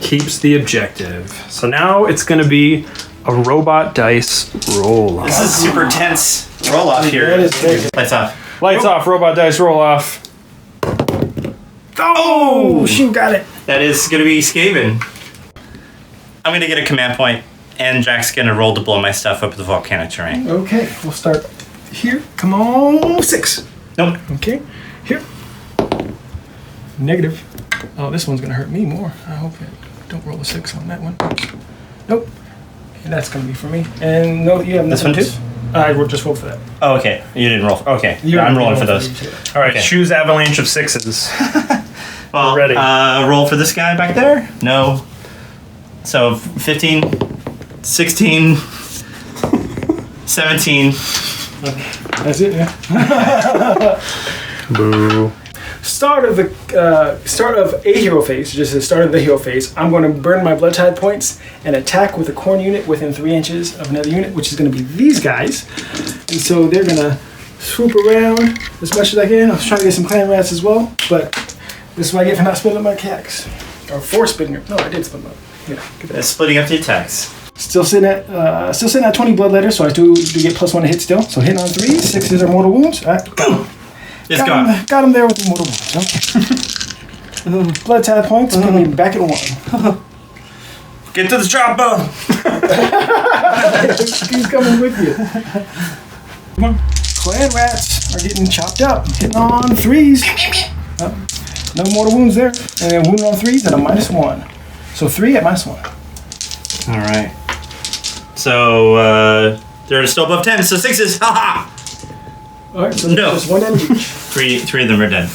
Keeps the objective. So now it's going to be a robot dice roll. This is super tense roll off here. That is big. Lights off. Lights off, robot dice roll off. Oh, shoot, got it. That is going to be Skaven. I'm going to get a command point, and Jack's going to roll to blow my stuff up the volcanic terrain. Okay, we'll start here. Come on, 6. Nope. Okay, here. Negative. Oh, this one's gonna hurt me more. I hope it don't roll a 6 on that one. Nope. And that's gonna be for me. And no, you have This nothing one too? else. I will just roll for that. Oh, okay. You didn't roll. Okay. You I'm already rolling for rolled those. these, yeah. All right, Okay. choose avalanche of 6s. Well, Ready. roll for this guy back there? No. So 15, 16, 17. That's it. Yeah. Boo. Start of a hero phase, just the start of the hero phase. I'm going to burn my blood tide points and attack with a Khorne unit within 3 inches of another unit, which is going to be these guys. And so they're going to swoop around as much as I can. I was trying to get some Clanrats as well, but this is what I get for not splitting up my attacks. Or for splitting up. No, I did split them up. Yeah, get that. Splitting up the attacks. Still sitting at 20 blood letters, so I do get +1 to hit still. So hitting on 3, 6s are mortal wounds. Got him. It's gone. Got him there with the mortal wounds. Okay. Blood tide points. Put me back at 1. Get to the chopper! He's coming with you. Come on. Clanrats are getting chopped up. Hitting on 3s. No mortal wounds there. And then wounded on 3s at a -1. So 3 at -1. All right. So they're still above 10, so 6s. Haha! Alright, so No. there's 1 damage each. Three of them are dead.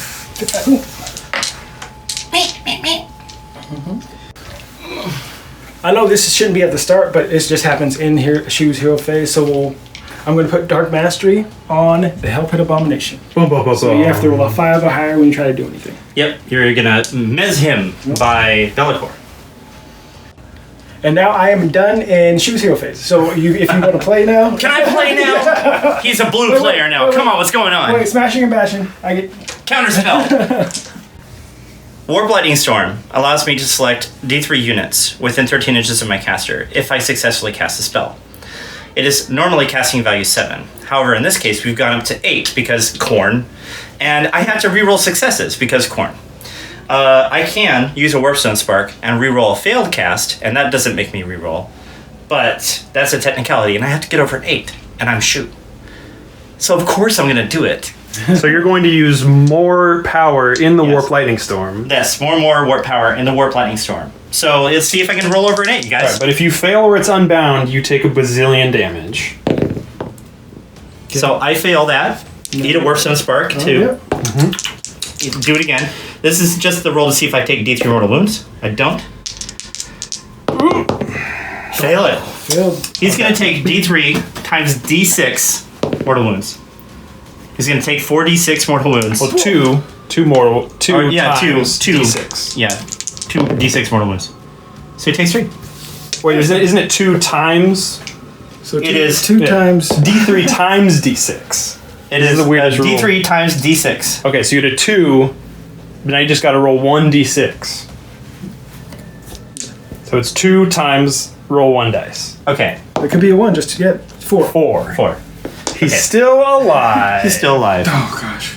I know this shouldn't be at the start, but it just happens in here Shu's hero phase. So I'm going to put Dark Mastery on the Hellpit Abomination. So you have to roll a 5 or higher when you try to do anything. Yep, you're gonna mez him by Bellicor. And now I am done in Shu's hero phase. So if you want to play now. Can I play now? He's a blue player now. Come on, what's going on? Wait, smashing and bashing. I get Counterspell. Warp Lightning Storm allows me to select D3 units within 13 inches of my caster if I successfully cast a spell. It is normally casting value 7. However, in this case, we've gone up to 8 because Khorne, and I have to reroll successes because Khorne. I can use a Warpstone Spark and reroll a failed cast, and that doesn't make me reroll. But that's a technicality, and I have to get over an 8, and I'm shoot. So of course I'm going to do it. So you're going to use more power in the Yes. Warp Lightning Storm. Yes, more warp power in the Warp Lightning Storm. So let's see if I can roll over an 8, you guys. Right, but if you fail or it's unbound, you take a bazillion damage. So I fail that. Eat a Warpstone Spark to do it again. This is just the roll to see if I take D3 mortal wounds. I don't. Fail it. failed. He's going to take D3 times D6 mortal wounds. He's going to take 4d6 mortal wounds. Well, two mortal, two Or, yeah, times two. D6. Yeah, 2d6 mortal wounds. So he takes 3. Wait, isn't it 2 times So It is- two yeah. times. D3 times D6? It This is is the weirdest rule. D3 times D6. Okay, so you had a 2, but now you just got to roll 1d6. So it's 2 times roll 1 dice. Okay, It could be a 1 just to get 4. 4. 4. He's Okay. still alive. He's still alive. Oh gosh.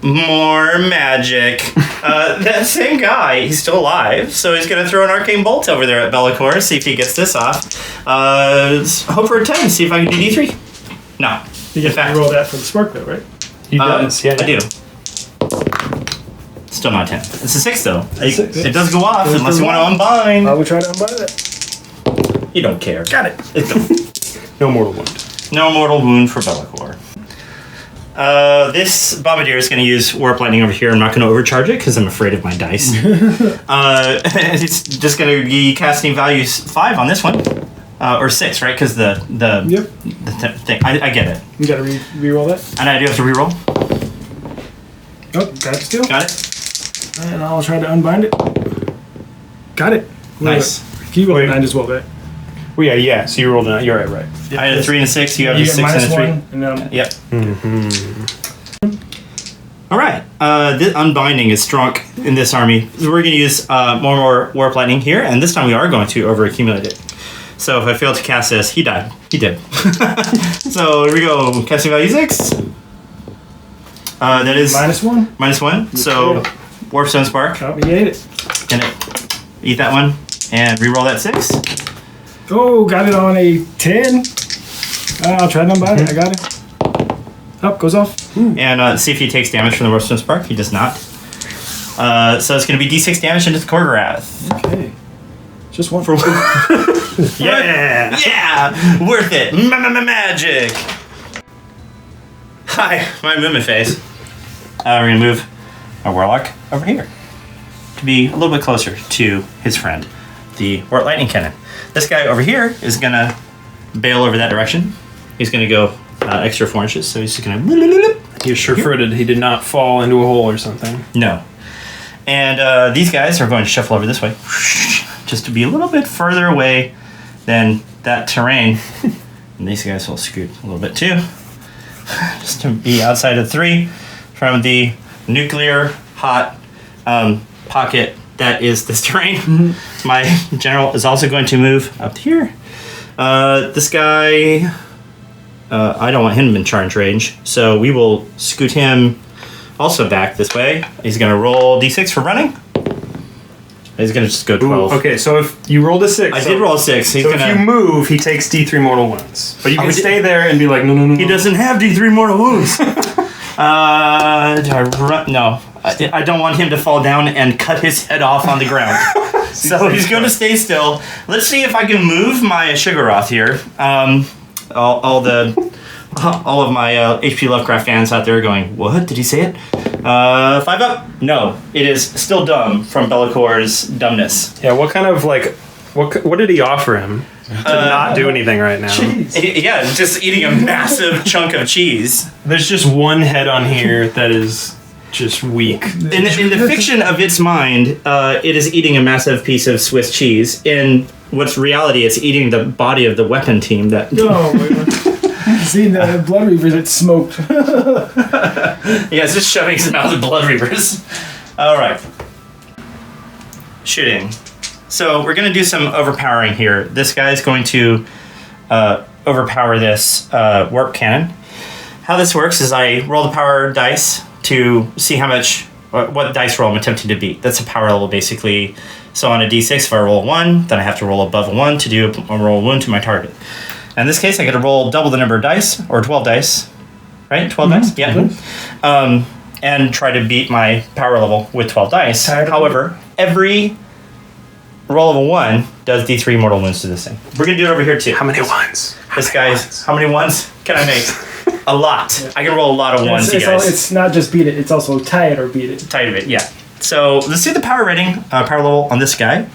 More magic. That same guy, he's still alive, so he's gonna throw an arcane bolt over there at Bellicor, see if he gets this off. Hope for a 10, see if I can do D3. No. You In get fact, to roll that for the spark though, right? He does, yeah. I do. Still not 10. It's a 6 though. Six. It does go off Goes unless for you want to one. unbind. I will try to unbind it. You don't care. Got it. No mortal wound. No mortal wound for Bellicor. This Bombardier is going to use Warp Lightning over here. I'm not going to overcharge it because I'm afraid of my dice. It's just going to be casting values 5 on this one. Or 6, right? Because the thing. I get it. You gotta re-roll that. And I do have to reroll. Oh, got it still. Got it? And I'll try to unbind it. Got it. Nice. You rolled Wait. 9 as well, right? Well, yeah. So you rolled a. You're right. I had a 3 and a 6. You have a You 6 get and a 3. -1, and then Yep. All right. This unbinding is strong in this army. We're going to use more Warp Lightning here, and this time we are going to overaccumulate it. So if I fail to cast this, he died. He did. So here we go. Casting value 6. That is -1. -1. So Warpstone Spark. Oh, he ate it. Gonna eat that one and reroll that 6. Oh, got it on a 10. I'll try to unbind it. I got it. Up, goes off. And see if he takes damage from the Warpstone Spark. He does not. So it's going to be D6 damage into the Khorne. Okay. Just one. For Yeah. Yeah! Worth it! Magic! Hi, my movement phase. We're gonna move our Warlock over here to be a little bit closer to his friend, the Warp Lightning Cannon. This guy over here is gonna bail over that direction. He's gonna go extra 4 inches, so he's just gonna. He was sure-footed. He did not fall into a hole or something. No. And these guys are going to shuffle over this way, just to be a little bit further away than that terrain. And these guys will scoot a little bit too, just to be outside of 3 from the nuclear hot pocket that is this terrain. My general is also going to move up here. This guy, I don't want him in charge range, so we will scoot him also back this way. He's going to roll d6 for running. He's going to just go 12. Ooh, okay, so if you rolled a 6. I did roll a 6. He's So gonna, if you move, he takes D3 mortal wounds. But you can Oh, stay there and be like, no. He doesn't have D3 mortal wounds. Do I run? No. I don't want him to fall down and cut his head off on the ground. So he's going to stay still. Let's see if I can move my Shigoroth here. All of my HP Lovecraft fans out there are going, what? Did he say it? 5 up? No. It is still dumb from Bellicor's dumbness. Yeah, what kind of, like, What did he offer him to not do anything right now? Yeah, just eating a massive chunk of cheese. There's just one head on here that is just weak. In the fiction of its mind, it is eating a massive piece of Swiss cheese. In what's reality, it's eating the body of the weapon team that... Oh, my God. See, the Blood Reavers, it's smoked. Yeah, it's just shoving his mouth with Blood Reavers. All right. Shooting. So we're going to do some overpowering here. This guy's going to overpower this warp cannon. How this works is I roll the power dice to see how much, what dice roll I'm attempting to beat. That's a power level, basically. So on a d6, if I roll a 1, then I have to roll above a 1 to do a roll wound to my target. In this case, I got to roll double the number of dice, or 12 dice, right? 12 dice? Yeah. And try to beat my power level with 12 dice. However, every roll of a 1 does d3 mortal wounds to this thing. We're going to do it over here, too. How many ones? This guy's... How many ones can I make? A lot. I can roll a lot of ones, you guys. It's not just beat it, it's also tie it or beat it. Tight of it, yeah. So let's see the power rating, power level on this guy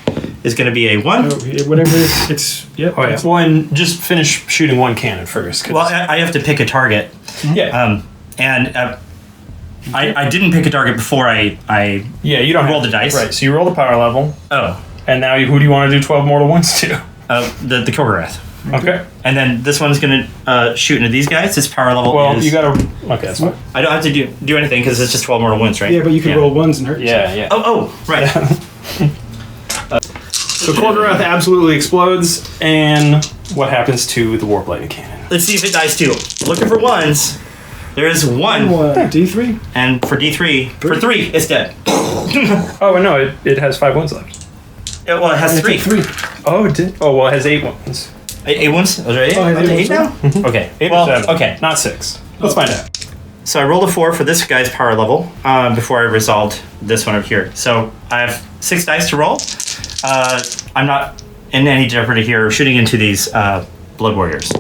is going to be a 1. Whatever it's... Yep. Oh, yeah. Well, and just finish shooting one cannon first. Well, I have to pick a target. Yeah. I didn't pick a target before I you don't roll the dice. Right, so you roll the power level. Oh. And now who do you want to do 12 mortal wounds to? The Khorne. Okay. And then this one's going to shoot into these guys. This power level is... you got to... Okay, that's fine. I don't have to do anything because it's just 12 mortal wounds, right? Yeah, but you can roll 1s and hurt yourself. Yeah. Oh, right. So Clanrats absolutely explodes, and what happens to the warp lightning cannon? Let's see if it dies too. Looking for 1s. There is 1. D3. And for D3, for 3, it's dead. Oh, no, it has 5 wounds left. Well, it has 3. 3. Oh, it did? Oh, well, it has 8 wounds. 8 wounds? Oh, there 8? Oh, it has 8 now? Okay. 8 well, or 7. okay. Not 6. Let's find out. So I rolled a 4 for this guy's power level before I resolved this one over here. So I have 6 dice to roll. I'm not in any jeopardy here of shooting into these blood warriors.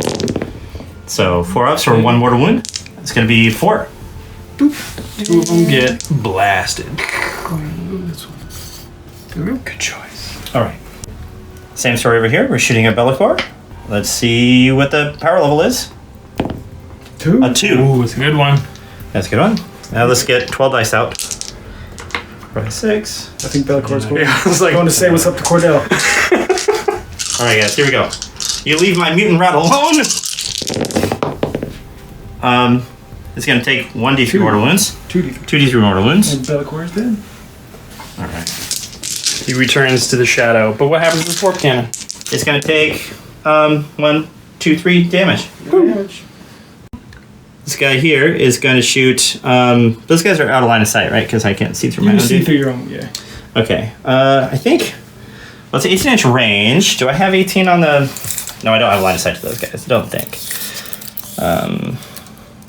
So 4 ups for 1 mortal wound. It's going to be 4. 2 of them get blasted. Good choice. All right. Same story over here. We're shooting at Be'lakor. Let's see what the power level is. 2. A 2. Ooh, it's a good one. That's a good one. Now let's get 12 dice out. Probably 6. I think Bellacor's going. Yeah, I was like... Going to say what's up to Cordell. All right, guys. Here we go. You leave my mutant rat alone. It's going to take 1d3 mortal wounds. 2d3. 2d3 mortal wounds. And Bellacor's dead. All right. He returns to the shadow. But what happens to the warp cannon? It's going to take 1, 2, 3 damage. Damage. This guy here is going to shoot. Those guys are out of line of sight, right? Because I can't see through my You own. can see dude. through your own, yeah. Okay. I think. Well, it's 18-inch range. Do I have 18 on the? No, I don't have line of sight to those guys. I don't think.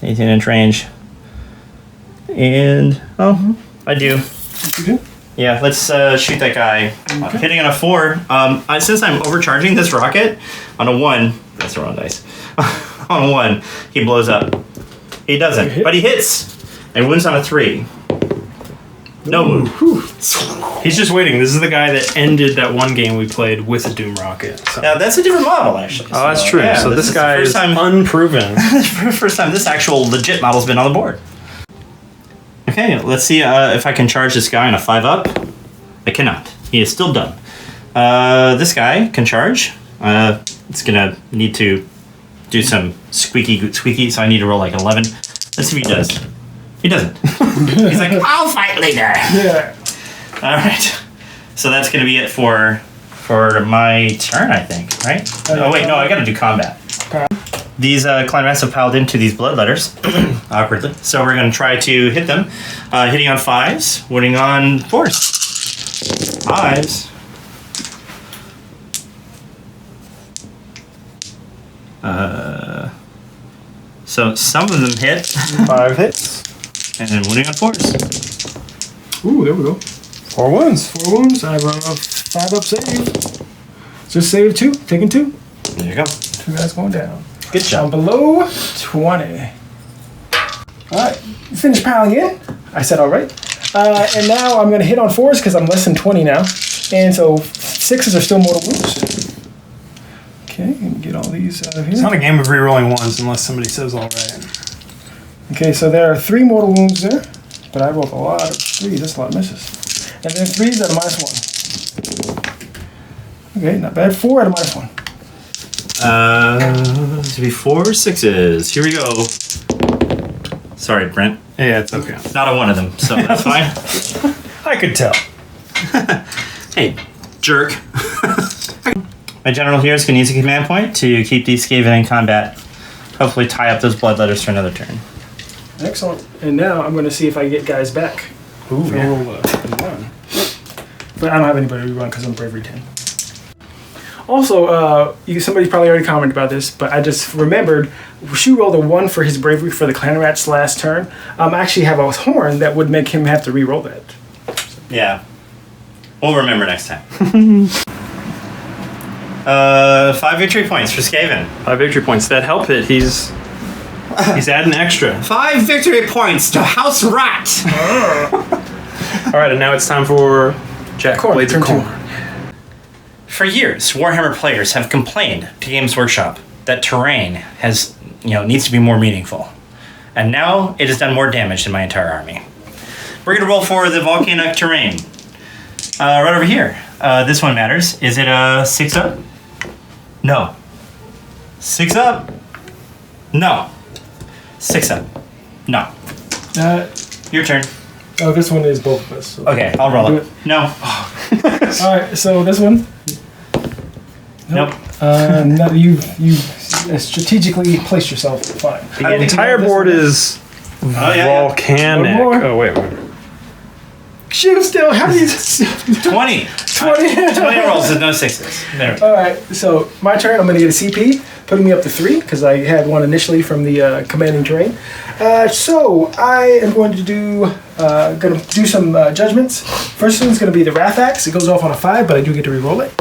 18-inch range. And I do. You do? Yeah, let's shoot that guy. I'm hitting on a 4. Since I'm overcharging this rocket on a 1, that's the wrong dice. On a 1, he blows up. He doesn't, but he hits and wins on a 3. No wound. He's just waiting. This is the guy that ended that one game we played with a Doom rocket. So. Now that's a different model, actually. Oh, that's true. Yeah, so this guy the is first time, unproven. first time this actual legit model's been on the board. Okay, let's see if I can charge this guy on a 5-up. I cannot. He is still dumb. This guy can charge. It's gonna need to do some squeaky, so I need to roll like an 11. Let's see if he does. He doesn't. He's like, I'll fight later. Yeah. All right. So that's gonna be it for my turn, I think, right? Oh wait, no, I gotta do combat. Okay. These Clanrats have piled into these blood letters, awkwardly. So we're gonna try to hit them, hitting on 5s, winning on 4s. 5s. So some of them hit, 5 hits. and then winning on 4s. Ooh, there we go. 4 wounds. 4 wounds. I run a 5-up save. Just save 2. Taking 2. There you go. 2 guys going down. Good Down job. below 20. Alright, finish piling in. I said alright. And now I'm going to hit on 4s because I'm less than 20 now. And so 6s are still mortal wounds. Okay, and get all these out of here. It's not a game of re-rolling ones unless somebody says all right. Okay, so there are 3 mortal wounds there, but I rolled a lot of 3s. That's a lot of misses. And then 3s at a -1. Okay, not bad. 4 at a -1. To be 4 6s. Here we go. Sorry, Brent. Yeah, it's okay. Not a one of them, so that's fine. I could tell. Hey, jerk. My general here is going to use a command point to keep these Skaven in combat. Hopefully tie up those blood letters for another turn. Excellent. And now I'm going to see if I get guys back. Ooh, So yeah. roll a 1. But I don't have anybody to rerun because I'm bravery 10. Also, somebody probably already commented about this, but I just remembered Shu rolled a 1 for his bravery for the Clanrats last turn. I actually have a Khorne that would make him have to re-roll that. Yeah. We'll remember next time. 5 victory points for Skaven. 5 victory points. That help hit, he's adding extra. 5 victory points to House Rat. All right, and now it's time for Jack Khorne, Blades of turn 2. Khorne. For years, Warhammer players have complained to Games Workshop that terrain needs to be more meaningful. And now it has done more damage than my entire army. We're going to roll for the volcanic terrain. Right over here. This one matters. Is it a 6 up? No. 6 up? No. 6 up? No. Your turn. Oh, this one is both of us. So. Okay, I'll roll Do it. No. All right, so this one. Nope. No, you strategically placed yourself fine. The entire board is yeah. volcanic. One more. Oh, wait. Shoot, still, how do you... 20. 20 rolls with no 6s. There we go. All right, so my turn. I'm going to get a CP, putting me up to 3 because I had one initially from the commanding terrain. So I am going to do some judgments. First one's going to be the Wrath Axe. It goes off on a 5, but I do get to re-roll it.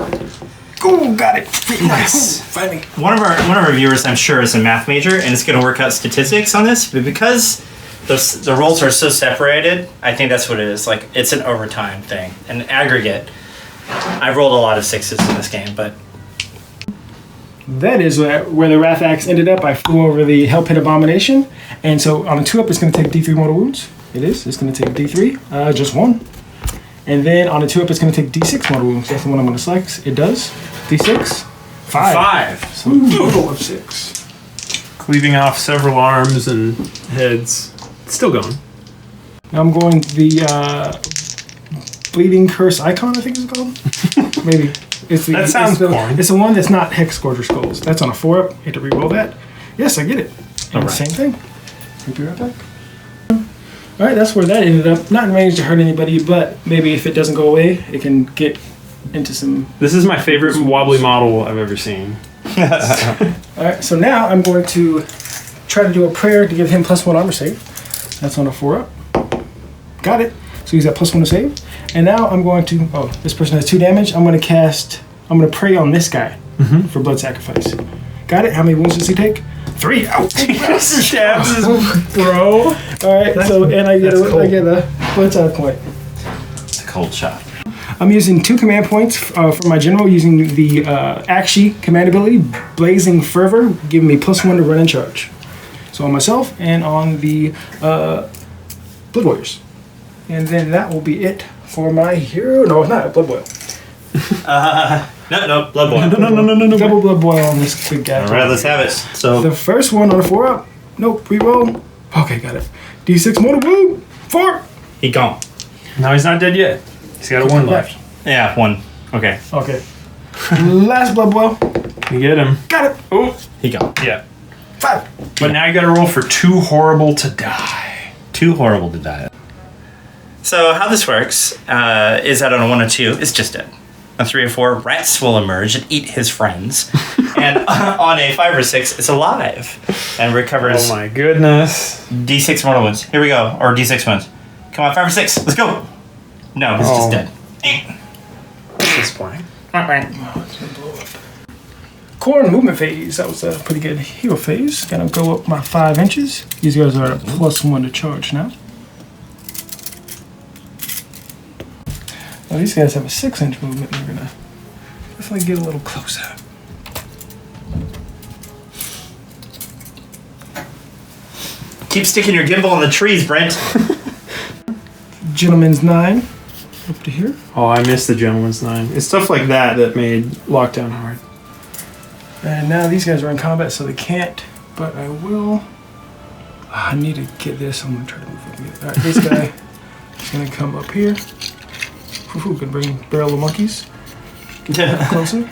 Oh, got it. Nice. Finally. One of our viewers, I'm sure, is a math major, and it's going to work out statistics on this, but because the rolls are so separated, I think that's what it is. Like, it's an overtime thing. An aggregate. I've rolled a lot of 6s in this game, but... That is where the Wrath Axe ended up. I flew over the Hell Pit Abomination, and so on a 2-up, it's going to take D3 mortal wounds. It is. It's going to take D3, just 1. And then on a 2-up, it's going to take D6 mortal wounds. That's the one I'm going to select. It does. D6. 5. So total of 6. Cleaving off several arms and heads. It's still going. Now I'm going the Bleeding Curse Icon, I think it's called. Maybe. That sounds Khorne. It's the one that's not Hex Scourger Skulls. That's on a 4-up. You have to re-roll that. Yes, I get it. And Alright. Same thing. We'll be right back. Alright, that's where that ended up. Not in range to hurt anybody, but maybe if it doesn't go away, it can get into some... This is my favorite wobbly model I've ever seen. Alright, so now I'm going to try to do a prayer to give him +1 armor save. That's on a 4-up. Got it. So he's got +1 to save. And now I'm going to... Oh, this person has 2 damage. I'm going to pray on this guy for blood sacrifice. Got it. How many wounds does he take? 3. Ouch. Stabs his bro. Alright, so, and I get a blood side point. It's a cold shot. I'm using 2 command points for my general, using the Akshi command ability, Blazing Fervor, giving me +1 to run and charge. So on myself and on the Blood Warriors. And then that will be it for my hero. No, it's not. Blood Boil. No, Blood Boil. No. Double Blood Boil on this big guy. Alright, let's have it. So, The first one on a 4-up. Nope, re-roll. Okay, got it. D6 mortal wound. 4. he gone. No, he's not dead yet. He's got a 1 left. Yeah, 1. Okay. Okay. Last Blood Boil. You get him. Got it. Oh, He gone. yeah. 5. But now you gotta roll for 2 horrible to die. Too horrible to die. So how this works is that on a 1 or 2, it's just dead. On 3 or 4, rats will emerge and eat his friends. And on a 5 or 6, it's alive and recovers Oh my goodness. D6 mortal wounds. Here we go, or D6 wounds. Come on, 5 or 6, let's go. No, he's just Oh. dead. Disappointing. Khorne movement phase. That was a pretty good hero phase. Gotta go up my 5 inches. These guys are at +1 to charge now. Oh, these guys have a 6-inch movement. We're gonna definitely get a little closer. Keep sticking your gimbal in the trees, Brent. Gentleman's 9 up to here. Oh, I missed the Gentleman's 9. It's stuff like that that made Lockdown hard. And now these guys are in combat, so they can't. But I will. I need to get this. I'm gonna try to move up here. All right, this guy is gonna come up here. Gonna bring barrel of monkeys. Get closer.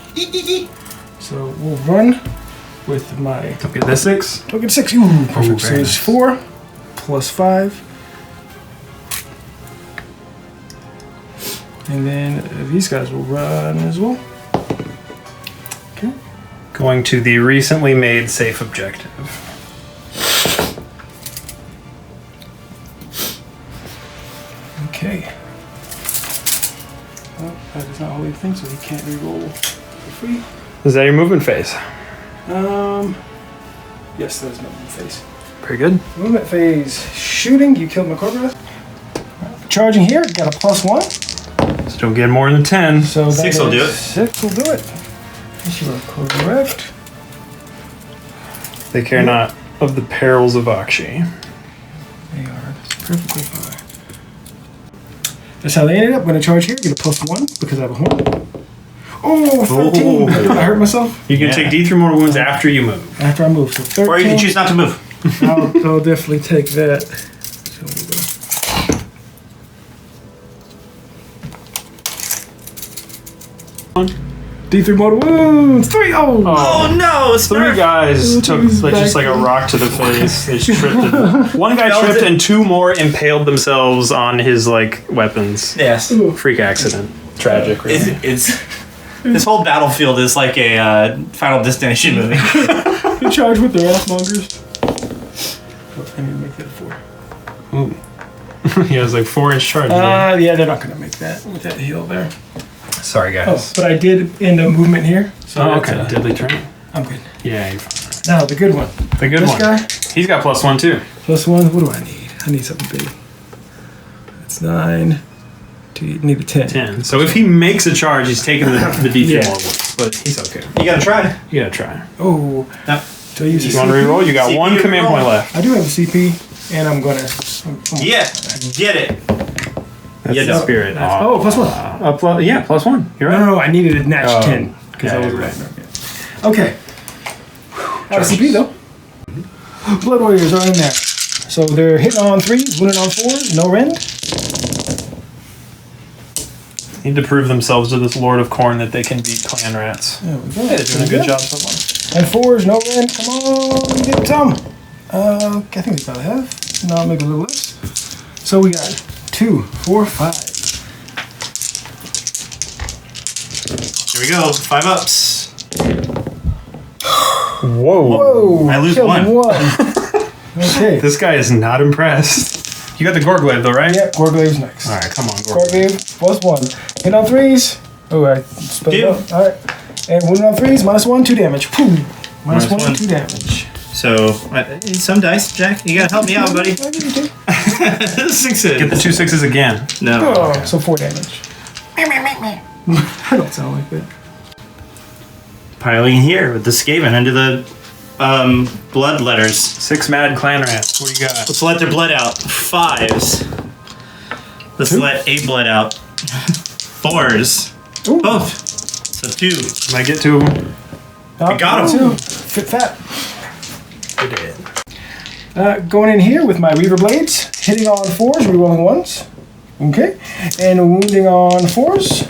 So we'll run with my. Don't get that 6. Don't get 6. Ooh, perfect. So very it's nice. 4 plus 5. And then these guys will run as well. Okay. Going to the recently made safe objective. Okay. Well, that is not holding the thing, so he can't re-roll for free. Is that your movement phase? Yes, that is my movement phase. Pretty good. Movement phase. Shooting, you killed my Cobra. Charging here, got a +1. So don't get more than 10. So that 6 will do it. 6 will do it. Yes, you are correct. They care not of the perils of Akshi. They are perfectly fine. That's how they ended up. When I charge here, get a +1 because I have a horn. Oh, 13. I hurt myself You can take D3 mortal wounds after you move. after I moved. So 13. Or you can choose not to move. I'll definitely take that. So we go. D3 mortal wounds. 3. Oh. Oh no, it's 3 guys took just like a rock to the face. They just tripped. One guy Fell tripped in. and 2 more impaled themselves on his like weapons. Yes. Freak accident. Tragic. Really. It's this whole battlefield is like a Final Destination movie. You charge with the Wrathmongers. Oh, I need to make that a 4. Ooh. He has like 4-inch charges. Yeah, they're not going to make that with that heal there. Sorry, Oh, guys. but I did end up movement here. So Oh, that's, okay. Deadly turn. I'm good. Yeah, you're fine. Now, the good one. The good This one. guy, He's got +1 too. +1. What do I need? I need something big. That's 9. Need a 10. 10. So if he makes a charge, he's taking the D3 Yeah. more wounds. But he's okay. You gotta try. You gotta try. Oh. No. Do I use a You want to CP? reroll? You got CP 1 command roll. point left. I do have a CP, and I'm going to... Yeah, get it. That's Yeah, the no. spirit. Oh, +1. Yeah, +1. You're right. No, I needed a natch Oh, 10. Because yeah, I was you're right. Okay. Out of CP, though. Blood Warriors are in there. So they're hitting on 3s, winning on 4s, no rend. Need to prove themselves to this Lord of Khorne that they can beat Clanrats. There we go. Hey, they're doing a good job so far. And 4s, no rend. Come on, get some. I think it's about half. No, maybe a little less. So we got 2, 4, 5. Here we go. 5 ups. Whoa. Whoa! I lose killed 1. Okay. This guy is not impressed. You got the Gorglaive though, right? Yeah, Gorglave's next. Alright, come on, Gorglaive. Gorglaive, +1. Hit on 3s. Oh, I spelled it Two. out. Alright. And winning on 3s, -1, 2 damage. Boom. Minus -1, one. 2 damage. So, some dice, Jack. You gotta help me out, buddy. I'll give you 2. 6s. Get the 2 6s again. No. Oh, so 4 damage. I don't sound like that. Piling in here with the Skaven under the blood letters. 6 mad Clanrats. What do you got? Let's let their blood out. 5s. Let's let 8 blood out. 4s. Ooh. Both. So 2. Can I get to him? got him. 2. Fit fat. I did. Going in here with my Reaver Blades. Hitting on 4s, rerolling 1s. Okay. And wounding on 4s.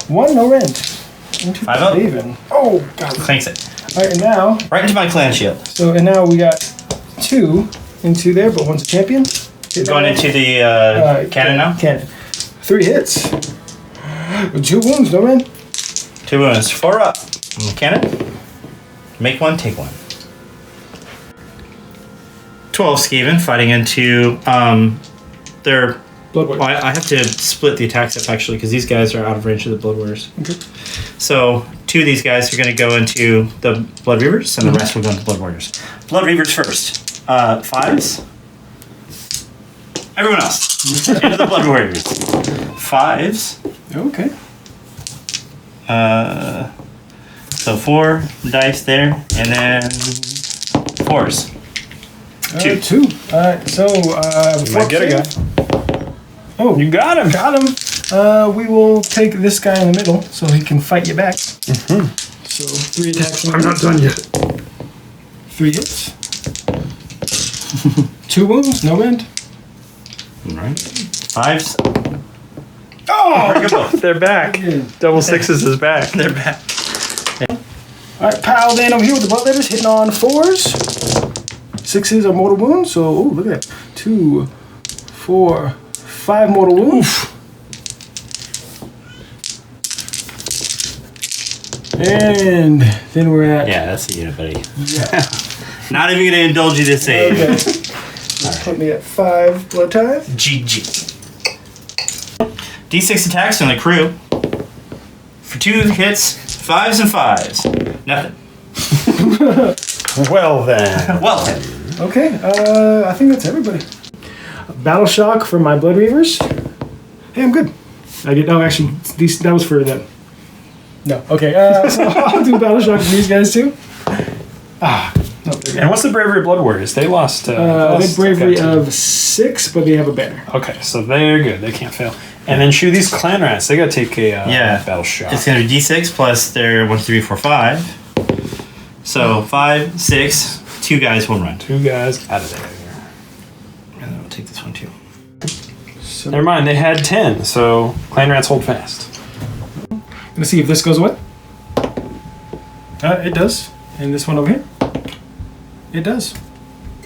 1, no rend. 5 up. Even. Oh, God. Clanks it. Alright, and now... Right into my clan shield. So, and now we got 2 into there, but one's a champion. Going into the cannon now. Cannon. 3 hits. 2 wounds, no rend. 2 wounds. 4 up. Cannon. Make 1, take 1. 12 Skaven fighting into their... Blood Warrior. Well, I have to split the attacks up actually because these guys are out of range of the Blood Warriors. Okay. So 2 of these guys are going to go into the Blood Reavers and the rest will go into Blood Warriors. Blood Reavers first. 5s. Everyone else into the Blood Warriors. 5s. Okay. So 4 dice there, and then 4s. 2. 2. Alright, so You might get a guy. Oh, You got him. got him. We will take this guy in the middle so he can fight you back. So 3 attacks. I'm not done yet. 3 hits. 2 wounds, no end. Alright. 5s. Oh! They're back. Double 6s is back. They're back. Alright, Paladin over here with the bloodletters hitting on 4s. 6s are mortal wounds, so ooh, look at that. 2, 4, 5 mortal wounds. And then we're at Yeah, that's a unit, buddy. yeah. Not even gonna indulge you this save. Okay. Let's put me at 5 blood tithe. GG. D6 attacks on the crew. For 2 hits, 5s and 5s. Nothing. Well then. Well then. Okay, I think that's everybody. Battle shock for my blood reavers. Hey, I'm good. I did. Oh, actually, that was for them. No. Okay. So I'll do battle shock for these guys too. No, And what's the bravery of blood warriors? They lost. they have bravery of 6, but they have a banner. Okay, so they're good. They can't fail. And then shoot these Clanrats. They gotta take a battle shot. It's gonna be D6 plus their 1, 2, 3, 4, 5. So 5, 6, 2 guys, 1 run. 2 guys out of there. And then we'll take this one too. So Never mind. They had 10. So Clanrats hold fast. let's see if this goes what. It does. And this one over here. It does.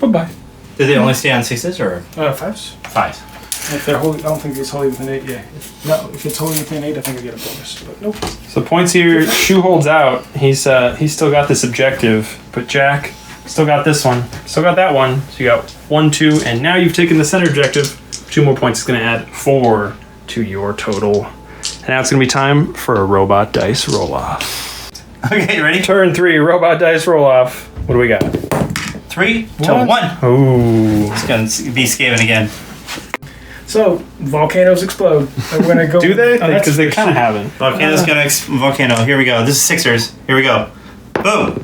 Bye-bye. Do they only stay on 6s or 5s. 5s? If they're holy, I don't think it's holy within 8. Yeah. No, if it's holy within 8, I think I get a bonus. But nope. So points here. Shu holds out. He's still got this objective, but Jack still got this one. Still got that one. So you got 1, 2, and now you've taken the center objective. 2 more points is going to add 4 to your total. And now it's going to be time for a robot dice roll off. Okay, you ready? Turn 3, robot dice roll off. What do we got? 3 to 1. Ooh. It's gonna be Skaven again. So, volcanoes explode. And we're going to go. Do they? Oh, Because they kind of haven't. Volcano's gonna volcano. Here we go. This is 6ers. Here we go. Boom.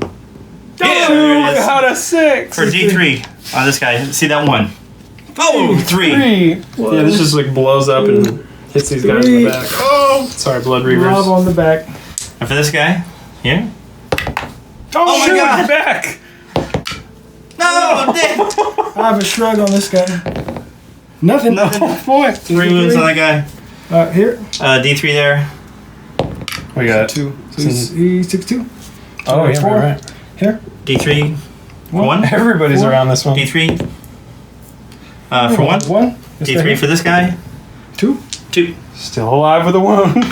Yeah, Oh, there it is. got a 6. For D3 on this guy. See that 1. Oh, 3. 3. Yeah, this just like blows up and hits these guys in the back. Oh, sorry, blood Love reavers. on the back. And for this guy, here. Oh my shoot, God. you're back. No, damn. I have a shrug on this guy. Nothing. Nothing. Point. 3 wounds on that guy. Here. D3 there. We got 2. So he's 6'2". Oh yeah, 4. right. Here. D3. 1. Everybody's 4. around this one. D3. For 1. 1. D3 for this guy. 2. 2. Still alive with a wound.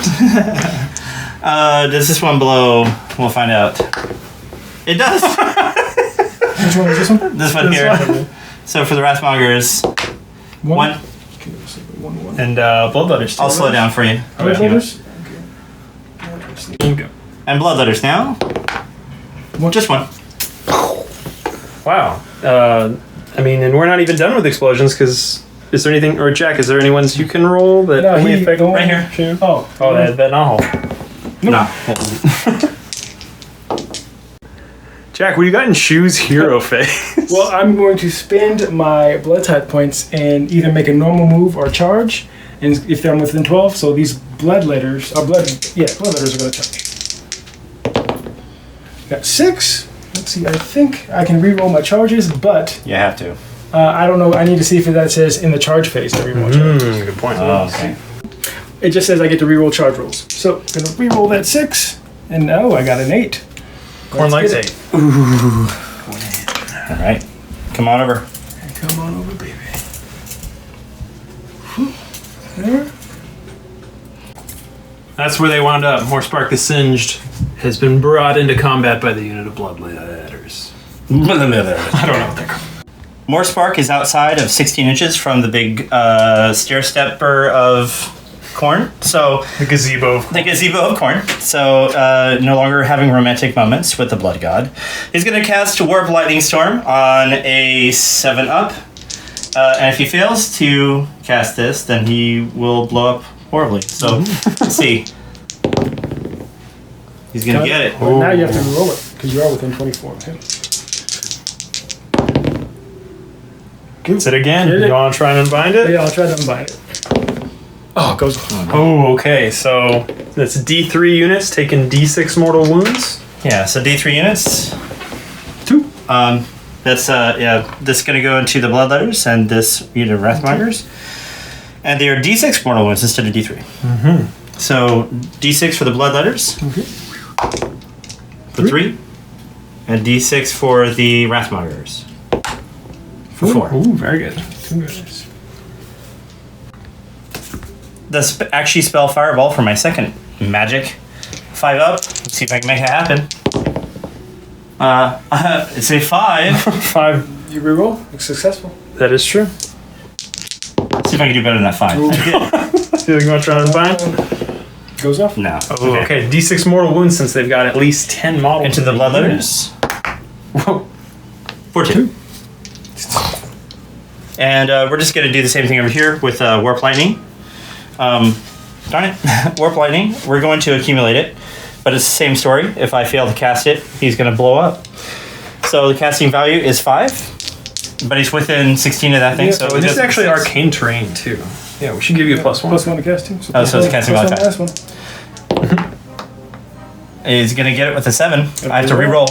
Does this one blow? We'll find out. It does. Which one is this one? This one here. So for the Wrathmongers, 1. Okay, so 1, 1. And bloodletters too. I'll slow down for you. Blood letters? Bingo. And bloodletters now. Just 1. Wow. I mean, and we're not even done with explosions because is there anything, or Jack, is there any ones you can roll that No, only he affect don't- Right here. Shu? Oh. Oh, that novel. No. Jack, what do you got in Shu's hero phase? Well, I'm going to spend my blood type points and either make a normal move or charge. And if I'm within 12, so these blood letters are blood letters are going to charge. Got 6. Let's see, I think I can re-roll my charges, but You have to. I don't know. I need to see if that says in the charge phase to re-roll charges. Good point. Okay. It just says I get to re-roll charge rolls. So I'm going to re-roll that 6, and I got an 8. Khorne likes get 8. All right. Come on over. Come on over, baby. There. That's where they wound up. Morspark the Singed has been brought into combat by the unit of bloodletters. I don't know what they're called. Morspark is outside of 16 inches from the big stair stepper of Khorne. So The gazebo. the gazebo of Khorne. So no longer having romantic moments with the Blood God. He's going to cast Warp Lightning Storm on a 7-up. And if he fails to cast this, then he will blow up horribly. So let's see. He's gonna get it. But now you have to roll it because you are within 24. Okay. Hits it again. Hit it. You want to try and unbind it? Yeah, I'll try to unbind it. Oh, it goes off. Oh, okay. So that's D3 units taking D6 mortal wounds. Yeah, so D3 units. 2. That's this is gonna go into the bloodletters and this unit of wrathmongers. And they are D6 mortal wounds instead of D3. Mm-hmm. So D6 for the bloodletters. Okay. For 3. And D6 for the wrathmongers. For 4. Ooh, very good. 2 guys. Does actually spell Fireball for my second magic. 5 up. Let's see if I can make it happen. It's a 5. 5. You reroll. It's successful. That is true. Let's see if I can do better than that 5. See if you want to try and unbind? Goes off. No. Oh, okay. D6 mortal wounds since they've got at least 10 models. Into the bloodletters. Whoa. 14. And we're just going to do the same thing over here with Warp Lightning. Darn it. Warp Lightning. We're going to accumulate it. But it's the same story. If I fail to cast it, he's going to blow up. So the casting value is 5. But he's within 16 of that thing. Yeah, so This is just actually 6. arcane terrain, too. Yeah, we should give you a +1. +1 to cast too. Oh, so it's casting +1 value last one. He's going to get it with a 7. I have to re-roll.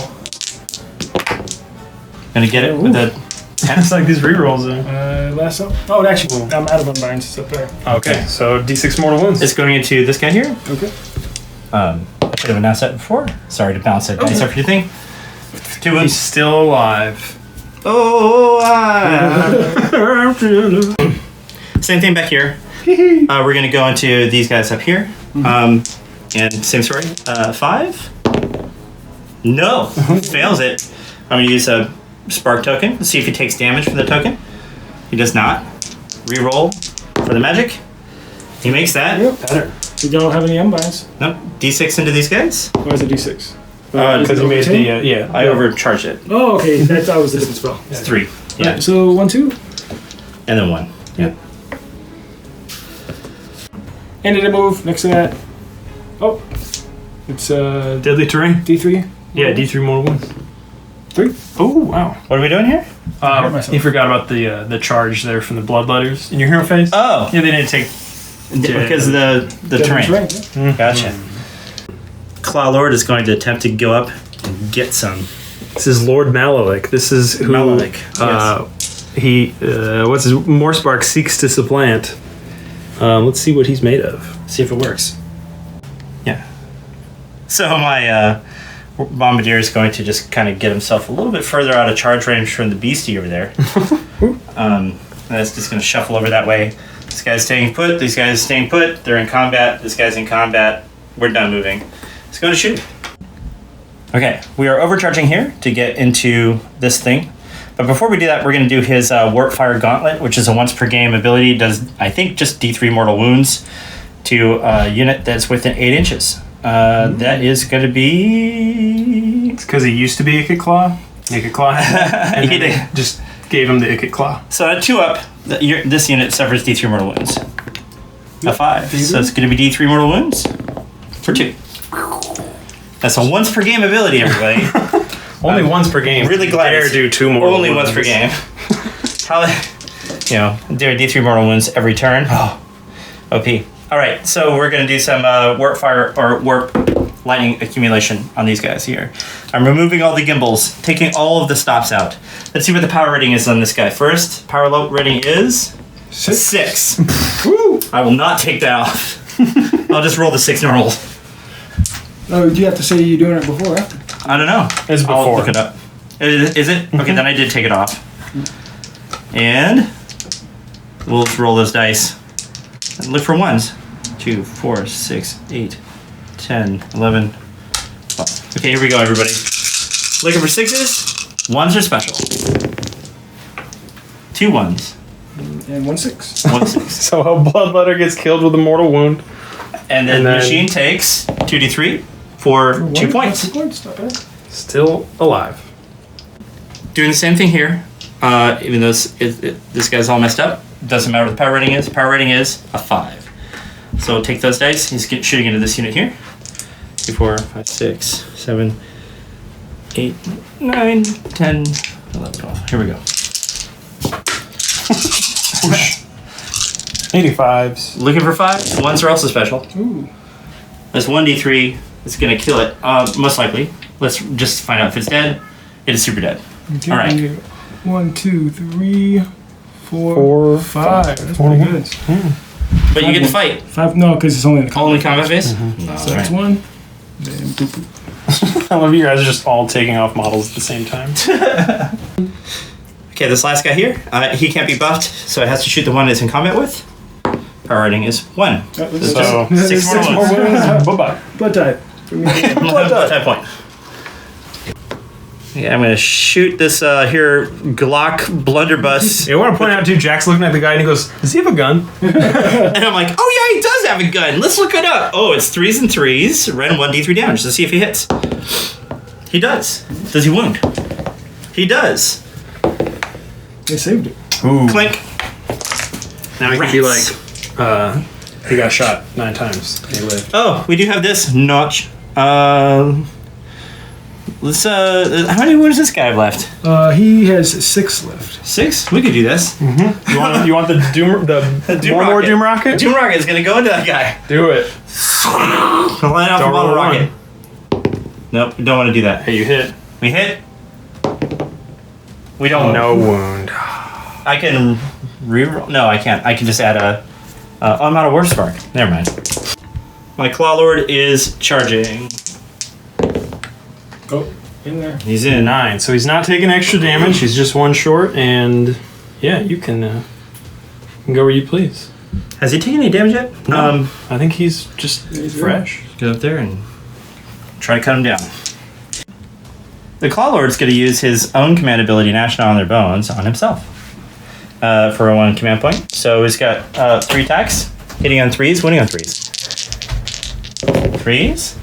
Going to get it with a 10. It's like these rerolls. Last up. Oh, it actually, I'm out of unbinds. It's up there. Okay, so D6 mortal wounds. It's going into this guy here. Okay. I should have announced that before. Sorry to bounce it. Nice everything. 2 He's wounds. still alive. Oh, same thing back here. We're going to go into these guys up here. And same story. 5. No. Fails it. I'm going to use a spark token to see if he takes damage for the token. He does not. Reroll for the magic. He makes that. Yep. Better. You don't have any unbinds. Nope. D6 into these guys. Why is it D6? Because you made the, yeah. I overcharged it. Oh, okay. That was a different spell. It's 3. Yeah. Alright, so 1, 2. And then 1. Yeah. End of the move. Next to that. Oh. It's Deadly terrain? D3. Yeah, D3 mortal wounds. 3. Oh, wow. What are we doing here? hurt myself. You forgot about the charge there from the bloodletters in your hero phase? Oh. Yeah, they didn't take... Because of the terrain. Yeah. Gotcha. Claw Lord is going to attempt to go up and get some. This is Lord Malalik. This is who... Malalik, He, what's his... Morspark seeks to supplant. Let's see what he's made of. See if it works. Yeah. So my Bombardier is going to just kind of get himself a little bit further out of charge range from the beastie over there. That's just going to shuffle over that way. This guy's staying put. These guys staying put. They're in combat. This guy's in combat. We're done moving. Let's go to shoot. Okay, we are overcharging here to get into this thing. But before we do that, we're going to do his Warp Fire Gauntlet, which is a once per game ability. Does, I think, just D3 mortal wounds to a unit that's within 8 inches. That is going to be... It's because he used to be Ikit Claw. Ikit Claw. And He then did. they just gave him the Ikit Claw. So at 2 up, this unit suffers D3 mortal wounds. A 5. So it's going to be D3 mortal wounds for 2. That's a once per game ability, everybody. Only once per game. Really glad Dare it's do 2 more. Only once per game. How, do D3 mortal wounds every turn. Oh, OP. All right, so we're going to do some warp fire or warp lightning accumulation on these guys here. I'm removing all the gimbals, taking all of the stops out. Let's see what the power rating is on this guy. First, power rating is 6. Woo! I will not take that off. I'll just roll the 6 normal. Oh, do you have to say you're doing it before or after? I don't know. It's I'll before. look it up. Is it? Okay, then I did take it off. And we'll just roll those dice. And look for 1s. 2, 4, 6, 8, 10, 11, 12. Okay, here we go, everybody. Looking for 6s. 1s are special. 2 1s. And 1, 6. 1 6. So a bloodletter gets killed with a mortal wound. And then the machine takes 2d3 for 2 points. 2 points, not bad. Still alive. Doing the same thing here. Even though this guy's all messed up. Doesn't matter what the power rating is. Power rating is a 5. So take those dice. He's shooting into this unit here. 2, 4, 5, 6, 7, 8, 9, 10, 11, 12. Here we go. 85s. Looking for 5s. 1s are also special. Ooh. That's 1d3. It's going to kill it, most likely. Let's just find out if it's dead. It is super dead. Okay, All right. 1, 2, 3, 4, 4, 5. That's 4 pretty good. wounds. But you get to fight. 5, no, because it's only in the Only combat phase? So that's 1. Then boop, boop. I love you guys are just all taking off models at the same time. Okay, this last guy here, he can't be buffed, so it has to shoot the one it's in combat with. Power rating is 1. So, 6 more more wounds. wounds. Bye-bye. Blood type. For me. Blood type point. Yeah, I'm gonna shoot this here Glock blunderbuss. I want to point out too, Jack's looking at the guy and he goes, does he have a gun? And I'm like, oh yeah, he does have a gun. Let's look it up. Oh, it's 3s and 3s. Ren 1d3 damage. Let's see if he hits. He does. Does he wound? He does. They saved it. Ooh. Clink. Now he Rats. could be like, he got shot 9 times. He lived. Oh, we do have this notch. Let's how many wounds does this guy have left? He has 6 left. 6? We could do this. You want the Doom, the more Doom Rocket? Doom Rocket is gonna go into that guy. Do it. Line off a Don't bottle roll rocket. Nope, we don't want to do that. Hey, you hit. We hit. We don't. No wound. I can reroll. No, I can't. I can just add a. I'm out of War Spark. Never mind. My Claw Lord is charging. Oh, in there. He's in. 9. So he's not taking extra damage. He's just 1 short, and yeah, you can go where you please. Has he taken any damage yet? No. I think he's just fresh. Go up there and try to cut him down. The Claw Lord's going to use his own command ability, Gnash on their bones, on himself for 1 command point. So he's got 3 attacks, hitting on 3s, winning on 3s. 3s.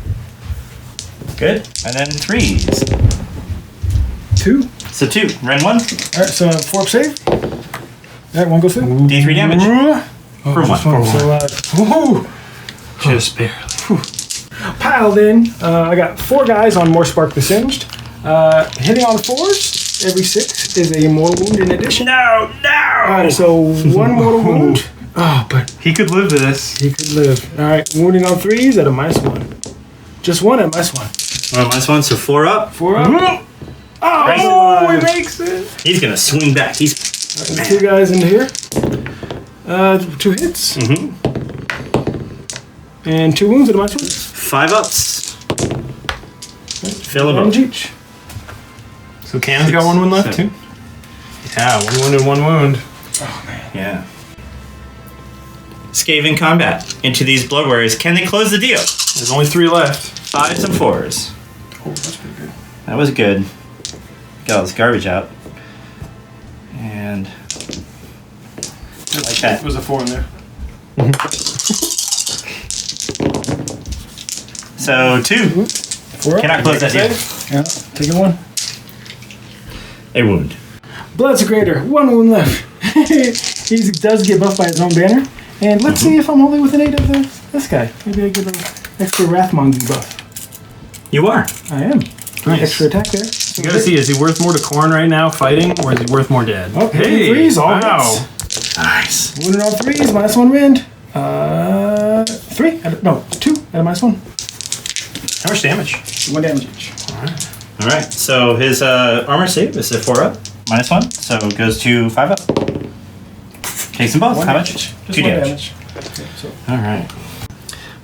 Good. And then 3s. 2. So 2. Ren 1. Alright, so 4 up save. Alright, 1 goes through. D3 damage. For 1. So, ooh, Just barely. piled in. I got 4 guys on More Spark the Singed. Hitting on 4s, every 6 is a mortal wound in addition. No! Alright, so 1 mortal wound. Oh, but he could live to this. He could live. Alright, wounding on 3s at a -1. Just 1 at -1. Well, -1, so 4 up. 4 up. Oh, he makes it. He's going to swing back. He's. And 2 guys in here. 2 hits. Mm-hmm. And 2 wounds at a -1. 5 ups. Fill him up. Damage each. So Cannon's got 1 wound left, 7. too? Yeah, 1 wound and 1 wound. Oh, man. Yeah. Skaven combat into these Blood Warriors. Can they close the deal? There's only 3 left. 5s and 4s. Oh, that's pretty good. That was good. Got all this garbage out. And. Like that. Was a 4 in there. So 2. 4 up. Cannot close that deal. Yeah, taking 1. A wound. Blood's greater. 1 wound left. He does get buffed by his own banner. And let's see if I'm only within 8 of this guy. Maybe I get an extra Wrathmonger buff. You are. I am. Nice. Extra attack there. You gotta see, is he worth more to Khorne right now fighting, or is he worth more dead? Oh, hey, 3s, all wow. hits. Nice. Wounded on 3s, -1 wind. 3. 2 at a -1. How much damage? 1 damage each. All right. So his armor save is a 4 up, -1, so it goes to 5 up. Takes them both. 1 How damage. much? Just 2 1 damage. Okay, so All right.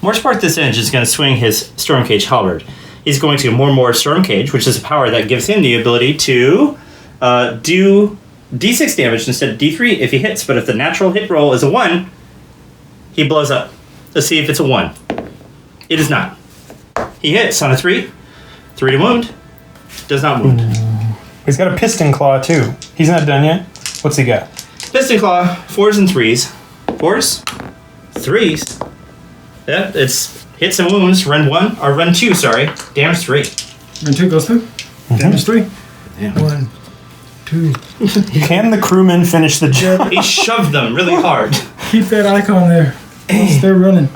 More Spark this Edge is going to swing his Stormcage Halberd. He's going to more Stormcage, which is a power that gives him the ability to do D6 damage instead of D3 if he hits. But if the natural hit roll is a 1, he blows up. Let's see if it's a 1. It is not. He hits on a 3. 3 to wound. Does not wound. He's got a Piston Claw, too. He's not done yet. What's he got? Piston Claw, 4s and 3s. 4s, 3s. Yeah, it's hits and wounds. Run 1, or run 2, sorry. Damage 3. Run 2 goes through. Damage 3. Yeah. 1, 2. Can the crewman finish the job? He shoved them really hard. Keep that icon there. They're running.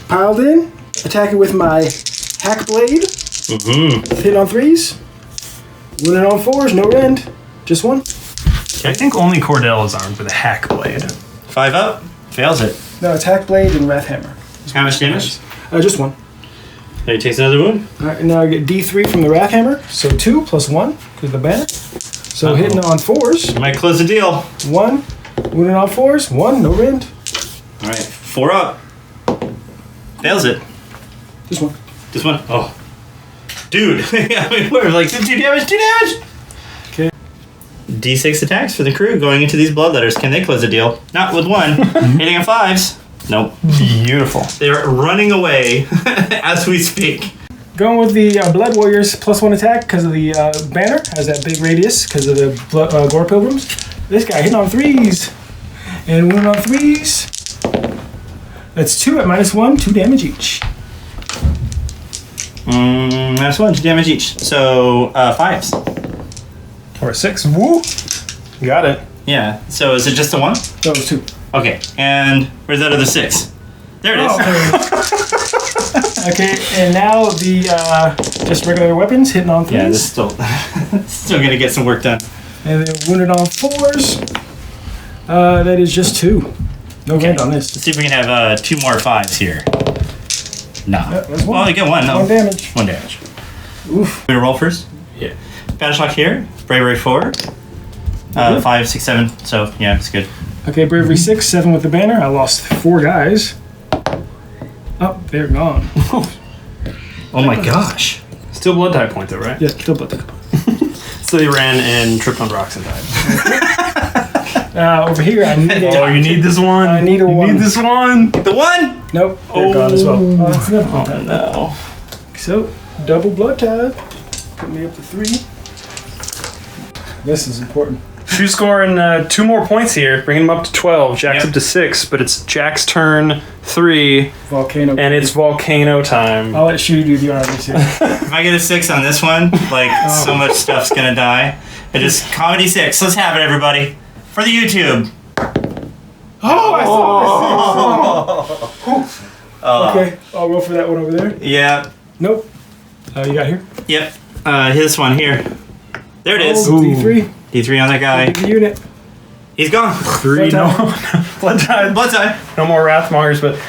Piled in. Attacking with my Hack blade. Mm-hmm. Hit on 3s. Wounded on 4s. No rend. Just 1. I think only Cordell is armed with a hack blade. 5 up. Fails it. No, it's hack blade and wrath hammer. How much damage? Just 1. He takes another wound. All right, now I get D3 from the wrath hammer. So 2 plus 1 because of the banner. So hitting on 4s. Might close the deal. 1. Wounded on 4s. 1. No rend. All right. 4 up. Fails it. Just 1. This one. Oh. Dude. I mean, we're like 2 damage. 2 damage. Okay. D6 attacks for the crew going into these bloodletters. Can they close the deal? Not with 1. Hitting on 5s. Nope. Beautiful. They're running away as we speak. Going with the Blood Warriors +1 attack because of the banner. Has that big radius because of the Gore Pilgrims. This guy hitting on 3s. And wounded on 3s. That's 2 at -1. 2 damage each. -1. 2 damage each. So 5s. Or a 6. Woo! Got it. Yeah. So is it just a 1? No, it's 2. Okay. And where's that other 6? There it is. Oh, okay, and now the just regular weapons hitting on 3s. Yeah, this is still still gonna get some work done. And then wounded on 4s. That is just 2. No rend on this. Let's see if we can have 2 more 5s here. Nah. That's 1. Well, you get 1. No. 1 damage. 1 damage. Oof. We roll first. Yeah. Battle shock here. Bravery 4. 5, 6, 7. So yeah, it's good. Okay, bravery 6, 7 with the banner. I lost 4 guys. Oh, they're gone. Oh my gosh. Still blood type point though, right? Yeah, still blood. So they ran and tripped on rocks and died. Over here, I need Oh, you need this one. I need a you 1. need this one. The 1. Nope, they're gone as well. Oh, that's another blood type. No. So, double blood type. Put me up to 3. This is important. Shoe scoring 2 more points here, bringing him up to 12. Jack's up to 6, but it's Jack's turn 3, Volcano. and it's volcano time. I'll let Cheery do the armies here. If I get a 6 on this one, like so much stuff's gonna die. It is comedy 6. Let's have it, everybody, for the YouTube. Oh, I saw it. Okay, I'll roll for that one over there. Yeah. Nope. You got here? Yep. This one here. There it is. Oh, D3. D3 on that guy. The unit. He's gone. 3, no. Blood time. Blood time. No more Wrathmongers, but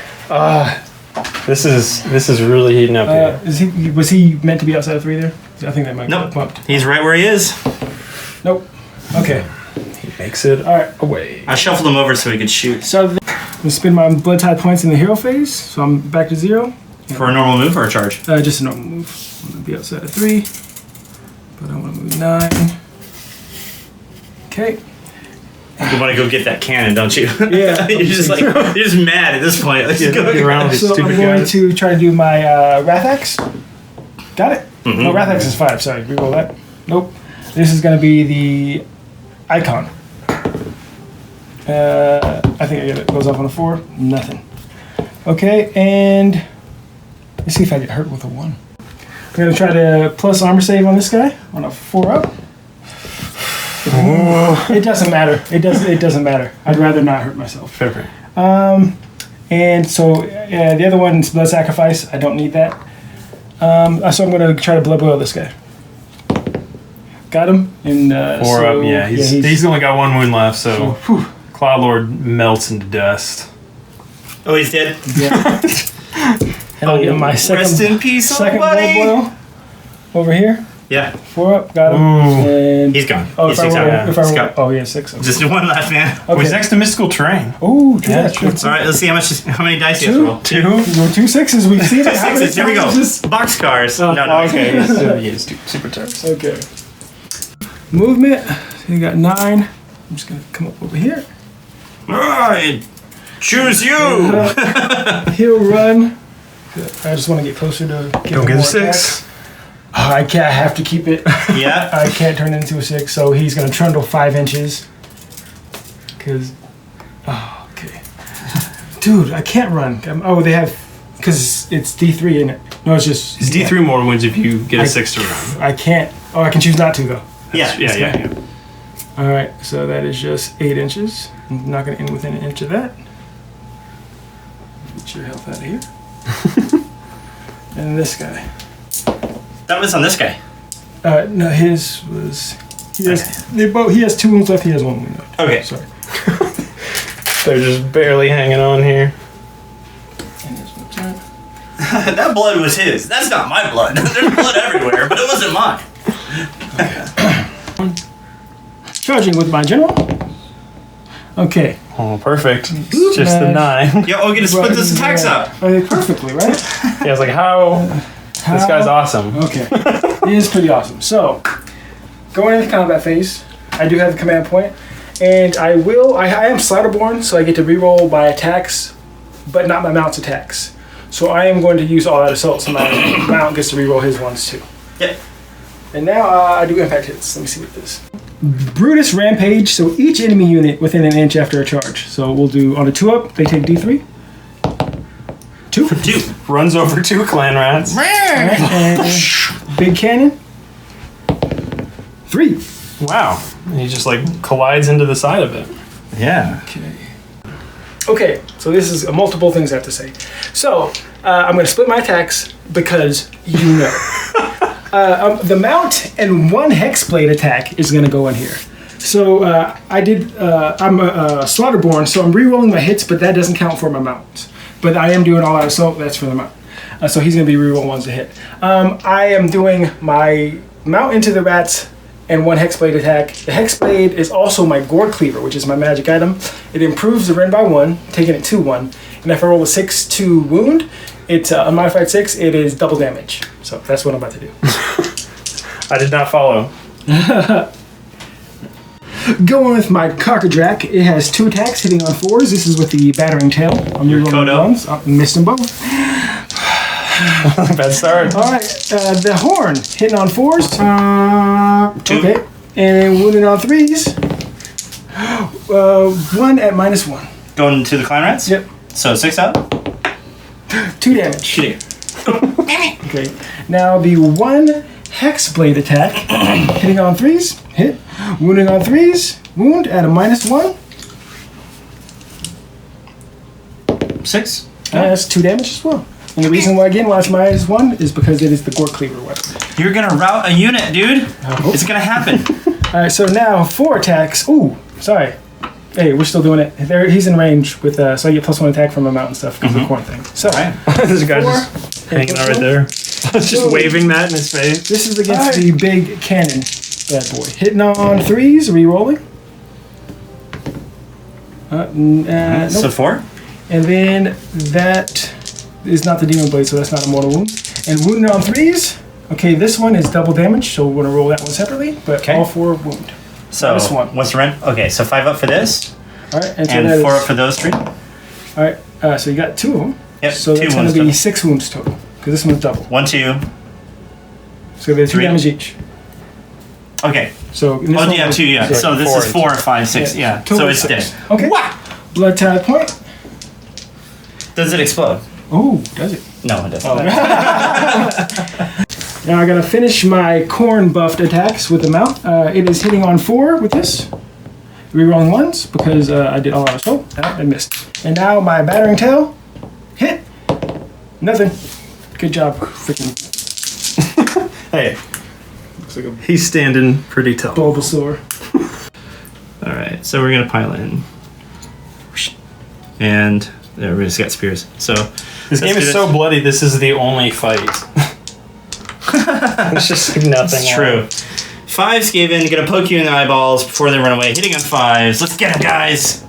this is really heating up here. Was he meant to be outside of 3 there? I think that might Nope. be bumped. He's right where he is. Nope. Okay. He makes it All right. away. I shuffled him over so he could shoot. So I'm gonna spend my blood tide points in the hero phase. So I'm back to 0. For a normal move or a charge? Just a normal move. I'm gonna be outside of 3, but I want to move 9. Okay. You want to go get that cannon, don't you? Yeah. you're just like you're just mad at this point. Let's go Get around these So I'm stupid going guys. to try to do my Wrath Axe. Got it. No, Wrath Axe is 5. Sorry, reroll that. Nope. This is going to be the icon. I think I get it. Goes off on a 4. Nothing. Okay, and let's see if I get hurt with a 1. I'm going to try to plus armor save on this guy on a 4 up. It doesn't matter. It doesn't matter. I'd rather not hurt myself. Fair. And so the other one's blood sacrifice. I don't need that. So I'm going to try to blood boil this guy. Got him. And 4 up, yeah. He's only got 1 wound left, so Cloud Lord melts into dust. Oh, he's dead. Yeah. And I'll get my second. Rest in peace, Second buddy. blood boil over here. Yeah, 4 up. Got him. And he's gone. oh, He's if I 6 roll, out. if I He's roll, got oh yeah, 6. Okay. just 1 left, man. Okay. He's next to mystical terrain. Oh, true. Yeah, That's true. All right, let's see how many dice you have to roll. 2. Roll 2 6s. We've seen it. How many 6s. Here we go. times is this? Boxcars. No. Okay, he has 2 super turns. Okay. Movement. So you got 9. I'm just gonna come up over here. All right, choose you. He'll run. I just want to get closer to. Don't get a 6. Oh, I can't. I have to keep it. Yeah. I can't turn it into a 6. So he's gonna trundle 5 inches. Cause. Oh, okay. Dude, I can't run. They have. Cause it's D3 in it. No, it's just. It's D3 more wins if you get a 6 to run. I can't. Oh, I can choose not to though. Yeah. All right, so that is just 8 inches. I'm not going to end within an inch of that. Get your health out of here. And this guy. That was on this guy. No, his was. He has 2 wounds left. He has 1 wound left. Okay. Sorry. They're just barely hanging on here. And his one's up. That blood was his. That's not my blood. There's blood everywhere, but it wasn't mine. Charging with my general. Okay. Oh, perfect. It's just the 9. Yo, we're gonna split this attacks up. Perfectly, right? Yeah, I was like, how? This guy's awesome. Okay. He is pretty awesome. So, going into the combat phase, I do have the command point, and I am Sliderborn, so I get to reroll my attacks, but not my mount's attacks. So I am going to use all out assault, so my mount gets to reroll his ones too. Yep. And now I do impact hits. Let me see what this. Brutus Rampage, so each enemy unit within an inch after a charge. So we'll do on a 2-up, they take D3. 2. 2. Runs over 2 Clanrats. And big cannon. 3. Wow. And he just like collides into the side of it. Yeah. Okay, so this is multiple things I have to say. So I'm going to split my attacks because you know. The mount and 1 hexblade attack is going to go in here. So I'm a Slaughterborn, so I'm re-rolling my hits, but that doesn't count for my mount. But I am doing all out assault, that's for the mount. So he's going to be re-roll ones to hit. I am doing my mount into the rats and 1 hexblade attack. The hexblade is also my gore cleaver, which is my magic item. It improves the rend by 1, taking it to 1. And if I roll a 6 to wound, it's a modified 6, it is double damage. So that's what I'm about to do. I did not follow. Going with my Cockadrak, it has 2 attacks hitting on 4s. This is with the battering tail. I'm re-rolling ones. Missed them both. Bad start. All right, the horn hitting on 4s. 2. Okay, and then wounded on 3s. 1 at -1. Going to the Clanrats? Yep. So 6 up? 2 damage. Shitty. Okay, now the 1 hexblade attack hitting on 3s. Hit. Wounding on 3s. Wound at a -1. 6. That's 2 damage as well. And the reason why it's -1 is because it is the gore cleaver weapon. You're gonna rout a unit, dude. It's gonna happen. Alright, so now 4 attacks. Ooh, sorry. Hey, we're still doing it. He's in range with, so I get +1 attack from him out and stuff because of the Khorne thing. So, This guy just hanging out right there. Just waving that in his face. this is against the big cannon bad boy. Hitting on 3s, re-rolling. Nope. So 4? And then that is not the demon blade, so that's not a mortal wound. And wounded on 3s. Okay, this one is double damage, so we're gonna roll that one separately. But Okay. all 4 wound. So This one. what's the rent? Okay, so 5 up for this, All right, and so and that 4 is- up for those 3. All right, so you got 2 of them. Yep, So 2 that's going to wounds be total. 6 wounds total because this one's double. 1, 2. So they're 2 3. damage each. Okay. So in this Oh, one yeah, was- 2. Yeah. So this 4 is and 4, 5, 6. Yeah. total So it's 6. dead. Okay. Blood tide point. Does it explode? Oh, does it? No, it doesn't. Now I gotta finish my Khorne buffed attacks with the mount. It is hitting on 4 with this. Rerolling 1s because I did all out of scope. I missed. And now my battering tail. Hit. Nothing. Good job, freaking Hey, he's standing pretty tall. Bulbasaur. All right. So we're gonna pile in, and everybody's got spears. So This game is so bloody. This is the only fight. It's just like nothing. It's true. 5 Skaven gonna poke you in the eyeballs before they run away. Hitting on 5s. Let's get him, guys.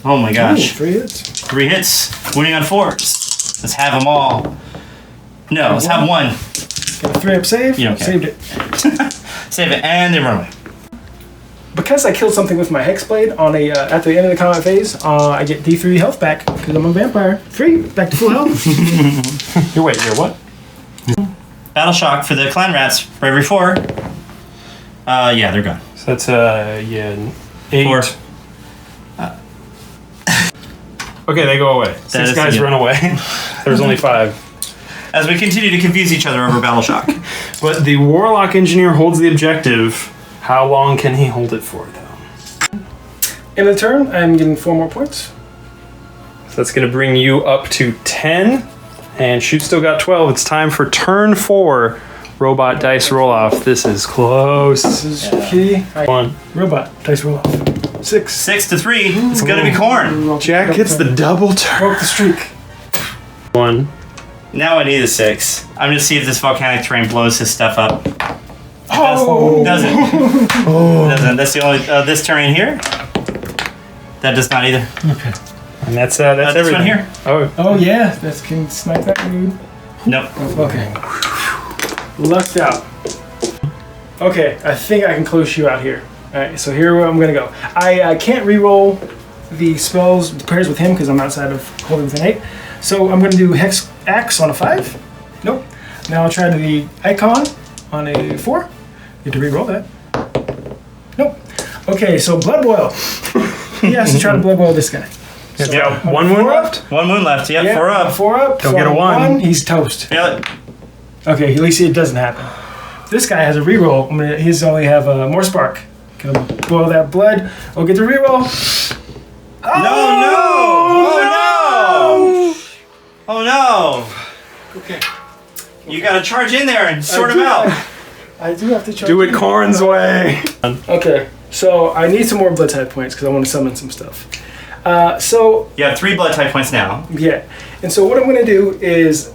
Oh my Ooh, gosh. 3 hits. 3 hits. Wounding on 4s. Let's have them all. No, let's have 1. Got a 3-up save. You don't care. Saved it. Save it, and they run away. Because I killed something with my hexblade on a at the end of the combat phase, I get D3 health back because I'm a vampire. 3, back to full health. You're what? Battle shock for the Clanrats for every 4. Yeah, they're gone. So that's 8. 4. Okay, they go away. 6 is guys the- run away. There's only 5. As we continue to confuse each other over battle shock. But the Warlock Engineer holds the objective. How long can he hold it for, though? In the turn, I'm getting 4 more points. So that's going to bring you up to 10. And Shoot still got 12. It's time for turn 4. Robot dice roll off. This is close. This is key. All right. 1. Robot dice roll off. 6. 6-3. It's gonna be Khorne. Jack gets the double turn. Broke the streak. 1. Now I need a 6. I'm gonna see if this volcanic terrain blows his stuff up. Oh! Doesn't. Doesn't. That's the only. This terrain here. That does not either. Okay. And that's This everything. one here. Oh, Oh yeah, that can snipe that dude. Nope. Okay. Lucked out. Okay, I think I can close you out here. Alright, so here I'm gonna go. I can't re-roll the spells pairs with him because I'm outside of holding within 8. So I'm gonna do Hex Axe on a 5. Nope. Now I'll try the Icon on a 4. You have to re-roll that. Nope. Okay, so Blood Boil. He has to try to Blood Boil this guy. it's So, got on one a wound 4 left. 1 wound left. Yep. Yeah, 4 up. 4 up. Don't so get a on 1. He's toast. Feel it. Okay, at least it doesn't happen. This guy has a reroll. He's only have more spark. Gonna boil that blood. We'll get the reroll. No! Oh no! Okay. You gotta charge in there and sort him out. I do have to charge. Do it Khorne's way. Okay, so I need some more blood type points because I want to summon some stuff. So You have 3 blood type points now. yeah, and so what I'm gonna do is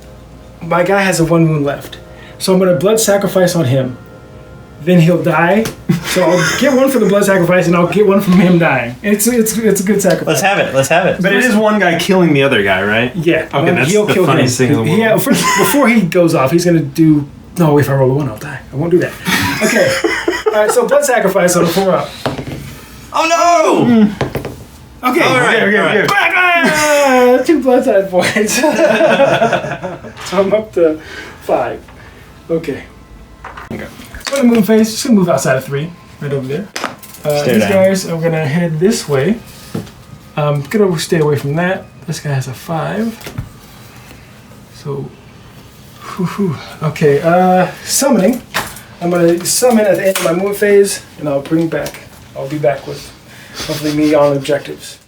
my guy has a 1 wound left, so I'm gonna blood sacrifice on him. Then he'll die. So I'll get 1 for the blood sacrifice, and I'll get 1 from him dying. It's a good sacrifice. Let's have it. Let's have it. But it is one guy killing the other guy, right? Yeah. Okay, that's he'll the kill funniest thing in the world. Yeah. First, before he goes off, he's gonna do. No, if I roll a 1, I'll die. I won't do that. Okay. All right. So blood sacrifice on a 4 up. Oh no! Okay. All right, Okay. all right. Ah, 2 blood side points. So I'm up to 5. Okay. I'm gonna move phase. Just gonna move outside of 3, right over there. Stay These down. guys are gonna head this way. Gonna stay away from that. This guy has a 5. So, okay. Summoning. I'm gonna summon at the end of my move phase, and I'll bring back. I'll be back with hopefully me on objectives.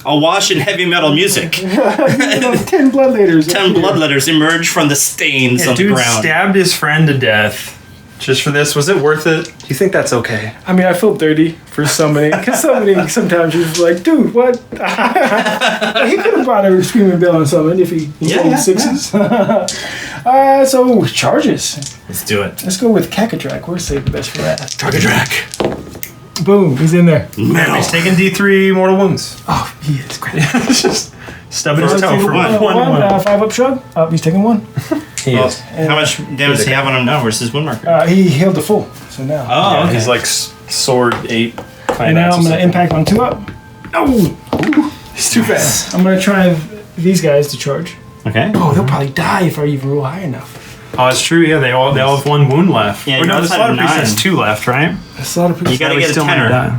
Awash in heavy metal music. 10 blood leaders. 10 bloodletters emerge from the stains Yeah, of the dude ground. stabbed his friend to death just for this. Was it worth it? Do you think that's okay? I mean, I feel dirty for summoning. Because summoning, sometimes you're just like, dude, what? He could have brought a screaming bell and summoned if he rolled 6s. So, charges. Let's do it. Let's go with Cacatrak. We're saving the best for that. Target track. Boom, he's in there. Metal. He's taking D3 mortal wounds. Oh, he is great. Just stubbing his First toe two for one. 1 1, wound. 5 up shrug. He's taking 1. He Well, is. how much damage does he have on him now versus wound marker? He healed the full. So now. Oh, Yeah, okay. he's like sword 8. And now I'm going to impact on 2 up. Oh! He's too fast. I'm going to try these guys to charge. Okay. Oh, they'll probably die if I even roll high enough. Oh, it's true. Yeah, they all have 1 wound left. Yeah, Or no, you're the outside slaughter of priest has 9. 2 left, right? A slaughter priest. You gotta So he get a still might tenor. die.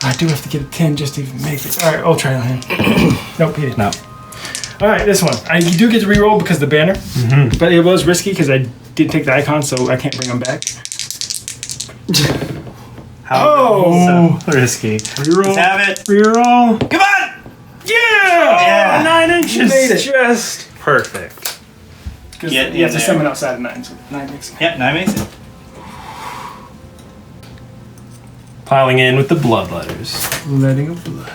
I do have to get a 10 just to even make it. Alright, I'll try on him. Nope, he didn't. No. Alright, this one. You do get to reroll because of the banner. But it was risky because I did take the icon, so I can't bring them back. So risky. Reroll. Let's have it. Reroll. Come on! Yeah! 9 inches. made it. Just perfect. Because Get you have in to there. summon outside of 9, so 9 makes it. Yep, 9 makes it. Piling in with the blood letters. Letting of blood.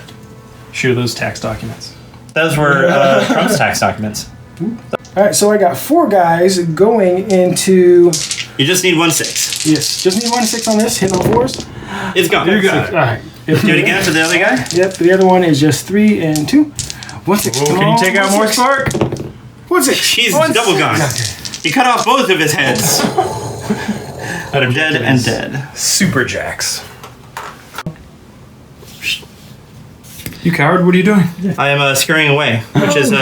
Show those tax documents. Those were Trump's tax documents. Alright, so I got 4 guys going into. You just need 1 6. Yes, just need 1 6 on this, hitting all 4s. It's gone. You got it. Alright. Do it again for the other guy? Yep, the other one is just 3 and 2. 1 6. Whoa, can you take out more spark? 1 6. He's double gone. He cut off both of his heads. Dead and dead. Super jacks. You coward, what are you doing? I am scurrying away, which is a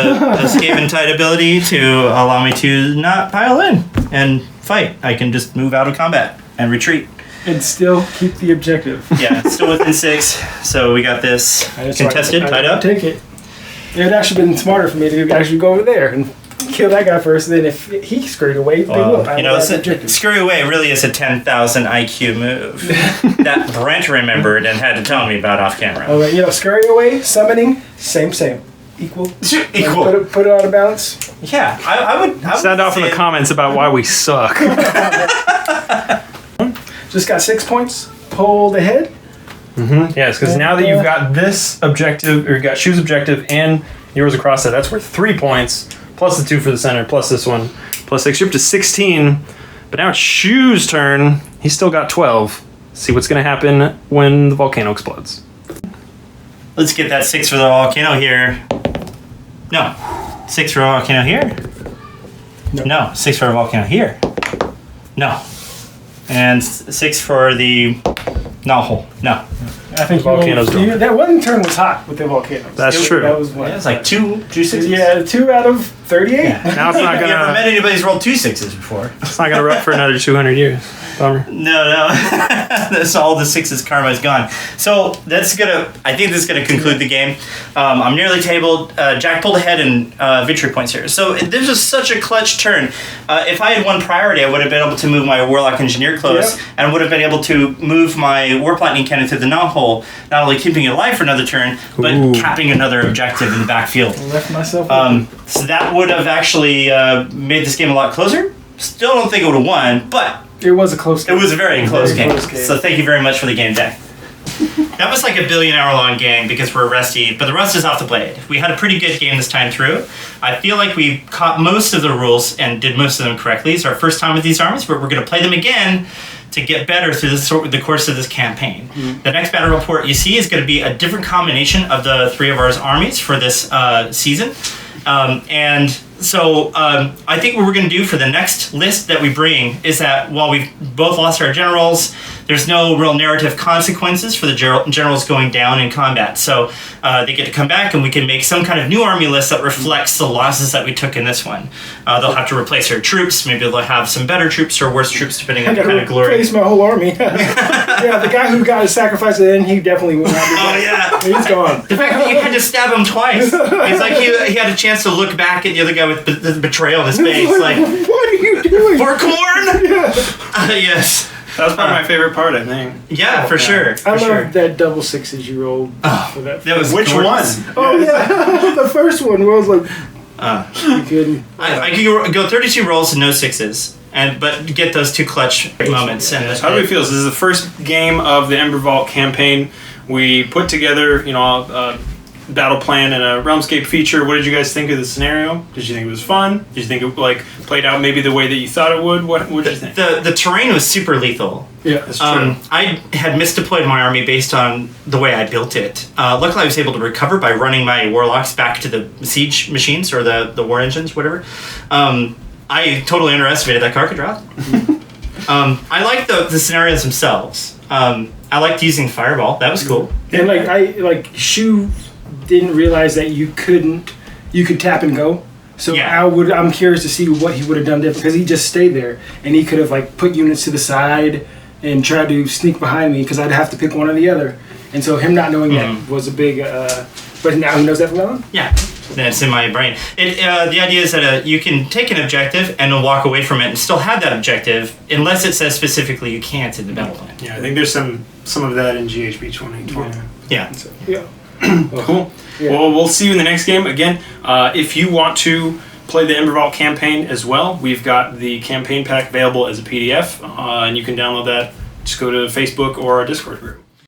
Skaventide ability to allow me to not pile in and fight. I can just move out of combat and retreat. And still keep the objective. Yeah, it's still within 6, so we got this contested, tied up. Take it. It would actually been smarter for me to actually go over there and kill that guy first, and then if he scurried away, they will. You know, scurry away really is a 10,000 IQ move that Brent remembered and had to tell me about off camera. Oh, you know, scurry away, summoning, same. equal. Equal. Put it on a balance. Yeah, I would Sound off in the say- comments about why we suck. Just got 6 points. Pulled ahead. Yes, because now that you've got this objective, or you got Shu's objective and yours across that, that's worth 3 points, plus the 2 for the center, plus this one, plus 6. You're up to 16. But now it's Shu's turn. He's still got 12. See what's going to happen when the volcano explodes. Let's get that 6 for the volcano here. No. 6 for a volcano here. No. 6 for a volcano here. No. And 6 for the hole. No. I think Volcano's that one turn was hot with the volcanoes. That's true. That was one. Yeah, it's like 2 sixes. Yeah, 2 out of 38. Yeah. Now it's not Have you ever gonna. met anybody who's rolled 2 6s before? It's not gonna rub for another 200 years. Bummer. No. That's all the 6's karma is gone. So I think this is gonna conclude the game. I'm nearly tabled. Jack pulled ahead in victory points here. So this was such a clutch turn. If I had won priority, I would have been able to move my Warlock Engineer close, and would have been able to move my Warp Lightning Cannon through the knot hole, not only keeping it alive for another turn, but capping another objective in the backfield. I left myself. So that would have actually made this game a lot closer. Still don't think it would have won, but it was a close game. it was a very close game. close game. So thank you very much for the game, Jack. That was like a 1 billion hour long game because we're rusty, but the rust is off the blade. We had a pretty good game this time through. I feel like we caught most of the rules and did most of them correctly. It's our first time with these armies, but we're going to play them again to get better through the course of this campaign. The next battle report you see is going to be a different combination of the 3 of our armies for this season. And so I think what we're going to do for the next list that we bring is that while we've both lost our generals, there's no real narrative consequences for the generals going down in combat. So they get to come back and we can make some kind of new army list that reflects the losses that we took in this one. They'll have to replace their troops. Maybe they'll have some better troops or worse troops depending on the kind of glory. Replace my whole army. Yeah, the guy who got his sacrifice at the end, he definitely will not be back. Oh, yeah. He's gone. The fact that you had to stab him twice. It's like he had a chance to look back at the other guy with the betrayal on his face. Like, what are you doing? for Khorne? Yeah. Yes. That was probably my favorite part, I think. Yeah, for sure. I For love sure. that double 6s you rolled for that. That was Which gorgeous. one? Oh yeah, the first one where I was like, you couldn't. I could go 32 rolls and no 6s, but get those 2 clutch moments. And How do we feel? This is the first game of the Ember Vault campaign. We put together, a battle plan and a Realmscape feature. What did you guys think of the scenario? Did you think it was fun? Did you think it played out maybe the way that you thought it would? What did you think? The terrain was super lethal. Yeah, That's true. I had misdeployed my army based on the way I built it. Luckily, I was able to recover by running my warlocks back to the siege machines or the war engines, whatever. I totally underestimated that card draw. I liked the scenarios themselves. I liked using Fireball. That was cool. And Shu didn't realize that you could tap and go. So Yeah. I'm curious to see what he would have done different because he just stayed there and he could have put units to the side and tried to sneak behind me because I'd have to pick one or the other. And so him not knowing that was a big. But now he knows that from now on. Yeah, that's in my brain. The idea is that you can take an objective and then walk away from it and still have that objective unless it says specifically you can't in the battle plan. Yeah, I think there's some of that in GHB 2020. Yeah. Yeah. Cool. Yeah. Well, we'll see you in the next game. Again, if you want to play the Ember Vault campaign as well, we've got the campaign pack available as a PDF, and you can download that. Just go to Facebook or our Discord group.